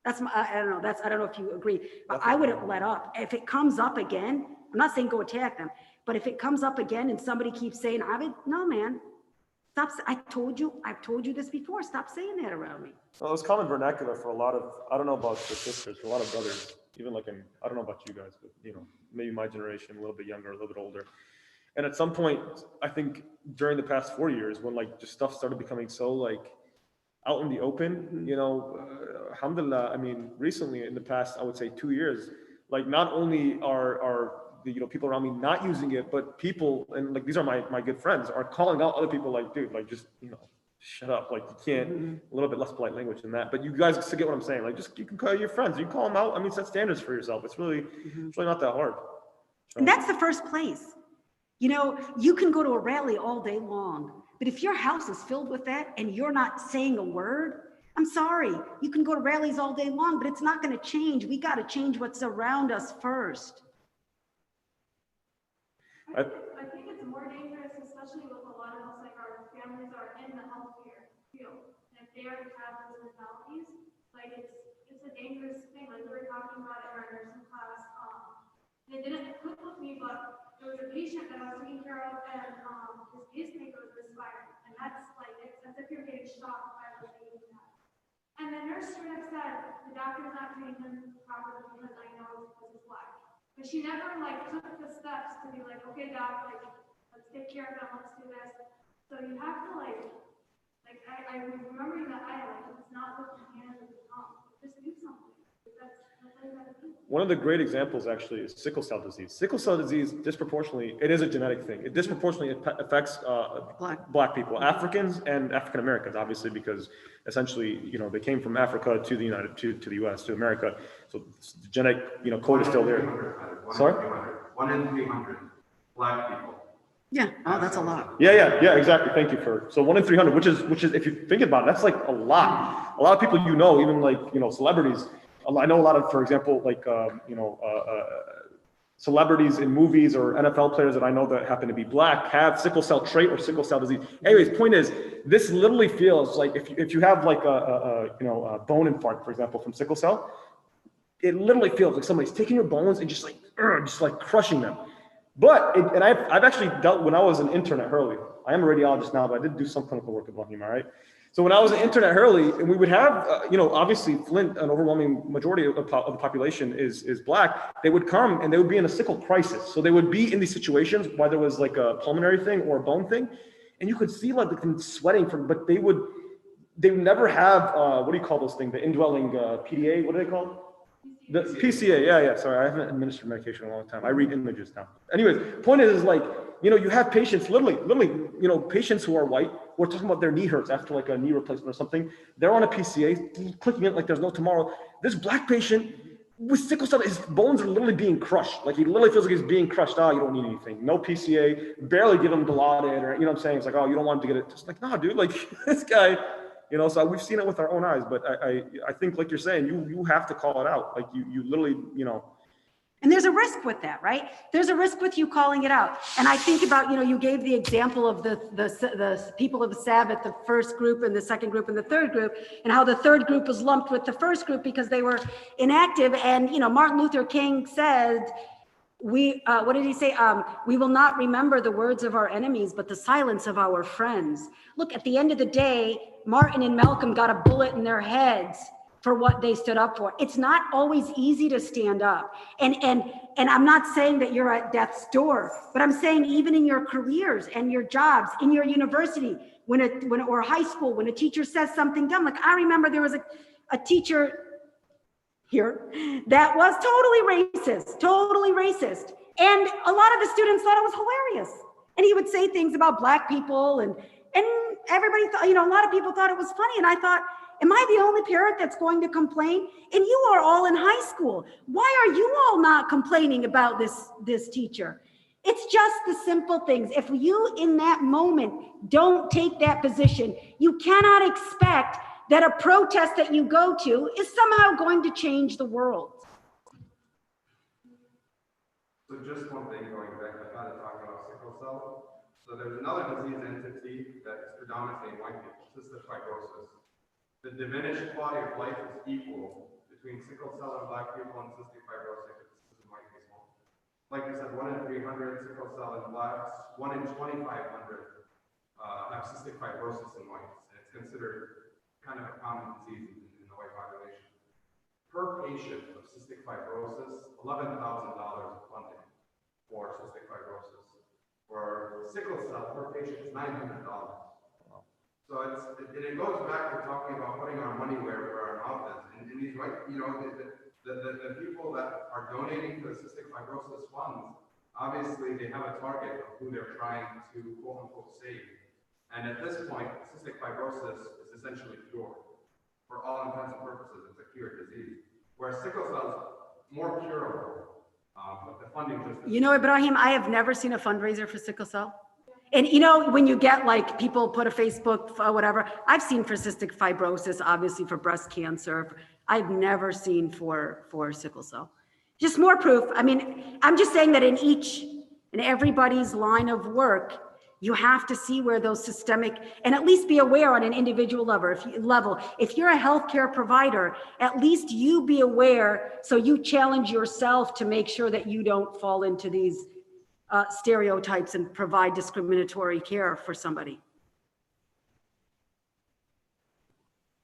I don't know if you agree, but I wouldn't let up. If it comes up again, I'm not saying go attack them, but if it comes up again and somebody keeps saying, Abid, no man, stop. I've told you this before. Stop saying that around me. Well, it was common vernacular for a lot of, I don't know about the sisters, for a lot of brothers, even like I don't know about you guys, but maybe my generation, a little bit younger, a little bit older. And at some point, I think during the past 4 years, when like just stuff started becoming so like out in the open, you know, alhamdulillah, I mean, recently in the past, I would say 2 years, like not only are the, you know, people around me not using it, but people, and like these are my good friends, are calling out other people like, dude, like just, you know, shut up. Like you can't, a little bit less polite language than that. But you guys get what I'm saying. Like just, you can call your friends, you can call them out. I mean, set standards for yourself. It's really not that hard. So, And that's the first place. You know, you can go to a rally all day long, but if your house is filled with that and you're not saying a word, I'm sorry, you can go to rallies all day long, but it's not going to change. We got to change what's around us first. I think it's more dangerous, especially with a lot of us, like our families are in the healthcare field. And if they already have those mentalities, like it's a dangerous thing. Like we were talking about it in our nursing class. It didn't click with me, but there was a patient that I was taking care of, and his pacemaker was misfiring. And that's like, it's as if you're getting shocked by the way that. And the nurse straight up said, the doctor's not treating him properly because I know it's because he's black. But she never like took the steps to be like, okay, doc, like let's take care of him, let's do this. So you have to like I remembering that I like it's not with the hands of the tongue. Just do something. That's all you gotta do. one of the great examples actually is sickle cell disease. Sickle cell disease disproportionately, it is a genetic thing. It disproportionately affects black people, Africans and African Americans, obviously, because essentially, you know, they came from Africa to the to the U.S. to America. So the genetic, you know, code is still there. Sorry? 1 in 300 black people. Yeah, oh, that's a lot. Yeah, exactly. Thank you for, so 1 in 300, which is, if you think about it, that's like a lot. A lot of people, you know, even like, you know, celebrities. I know a lot of, for example, like, celebrities in movies or NFL players that I know that happen to be black have sickle cell trait or sickle cell disease. Anyways, point is, this literally feels like if you have like a bone infarct, for example, from sickle cell, it literally feels like somebody's taking your bones and just like crushing them. But, and I've actually dealt, when I was an intern at Hurley, I am a radiologist now, but I did do some clinical work at Buckingham, all right? So when I was an intern at Hurley, and we would have, obviously Flint, an overwhelming majority of the population is black, they would come and they would be in a sickle crisis. So they would be in these situations, whether it was like a pulmonary thing or a bone thing, and you could see like them sweating from, but they would never have, what do you call those things? The indwelling PDA, what are they called? The PCA, yeah. Sorry, I haven't administered medication in a long time. I read images now. Anyways, point is like, you know, you have patients, literally, you know, patients who are white, who are talking about their knee hurts after like a knee replacement or something. They're on a PCA, clicking it like there's no tomorrow. This black patient with sickle cell, his bones are literally being crushed. Like he literally feels like he's being crushed. Oh, you don't need anything. No PCA, barely give him Dilaudid, or, you know what I'm saying? It's like, oh, you don't want him to get it. Just like, no, dude, like this guy, you know, so we've seen it with our own eyes, but I think, like you're saying, you have to call it out. Like you literally, you know. And there's a risk with that, right? There's a risk with you calling it out. And I think about, you know, you gave the example of the people of the Sabbath, the first group and the second group and the third group, and how the third group was lumped with the first group because they were inactive. And, you know, Martin Luther King said, what did he say? We will not remember the words of our enemies, but the silence of our friends. Look, at the end of the day, Martin and Malcolm got a bullet in their heads for what they stood up for. It's not always easy to stand up. And I'm not saying that you're at death's door, but I'm saying even in your careers and your jobs, in your university, or high school, when a teacher says something dumb, like I remember there was a teacher here that was totally racist. And a lot of the students thought it was hilarious. And he would say things about black people and everybody thought, you know, a lot of people thought it was funny. And I thought, am I the only parent that's going to complain? And you are all in high school. Why are you all not complaining about this teacher? It's just the simple things. If you in that moment don't take that position, you cannot expect that a protest that you go to is somehow going to change the world. So just one thing going back, I thought to talk about sickle cell. So there's another disease entity that is predominantly in white people, cystic fibrosis. The diminished quality of life is equal between sickle cell in black people and cystic fibrosis in white people. Like I said, 1 in 300 sickle cell in blacks, 1 in 2,500 have cystic fibrosis in whites. And it's considered kind of a common disease in the white population. Per patient of cystic fibrosis, $11,000 of funding for cystic fibrosis. For sickle cell, per patient is $900. So it goes back to talking about putting our money where our mouth is. And these, you know, the people that are donating to the cystic fibrosis funds, obviously they have a target of who they're trying to quote unquote save. And at this point, cystic fibrosis is essentially cured. For all intents and purposes, it's a cured disease. Whereas sickle cell is more curable, but the funding just. You know, Ibrahim, I have never seen a fundraiser for sickle cell. And you know, when you get like people put a Facebook, whatever, I've seen for cystic fibrosis, obviously for breast cancer. I've never seen for sickle cell. Just more proof. I mean, I'm just saying that in everybody's line of work, you have to see where those systemic, and at least be aware on an individual level. If you're a healthcare provider, at least you be aware, so you challenge yourself to make sure that you don't fall into these stereotypes and provide discriminatory care for somebody.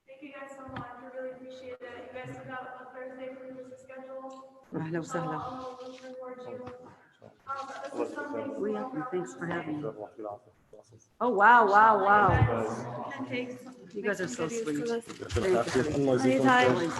Thank you guys so much. I really appreciate it. You guys took out a Thursday for your busy schedule. أهلا وسهلا. I'll look forward to you. This is something. Thanks for having me. Oh, wow, wow, wow. You guys are so sweet. Thank you. Anytime.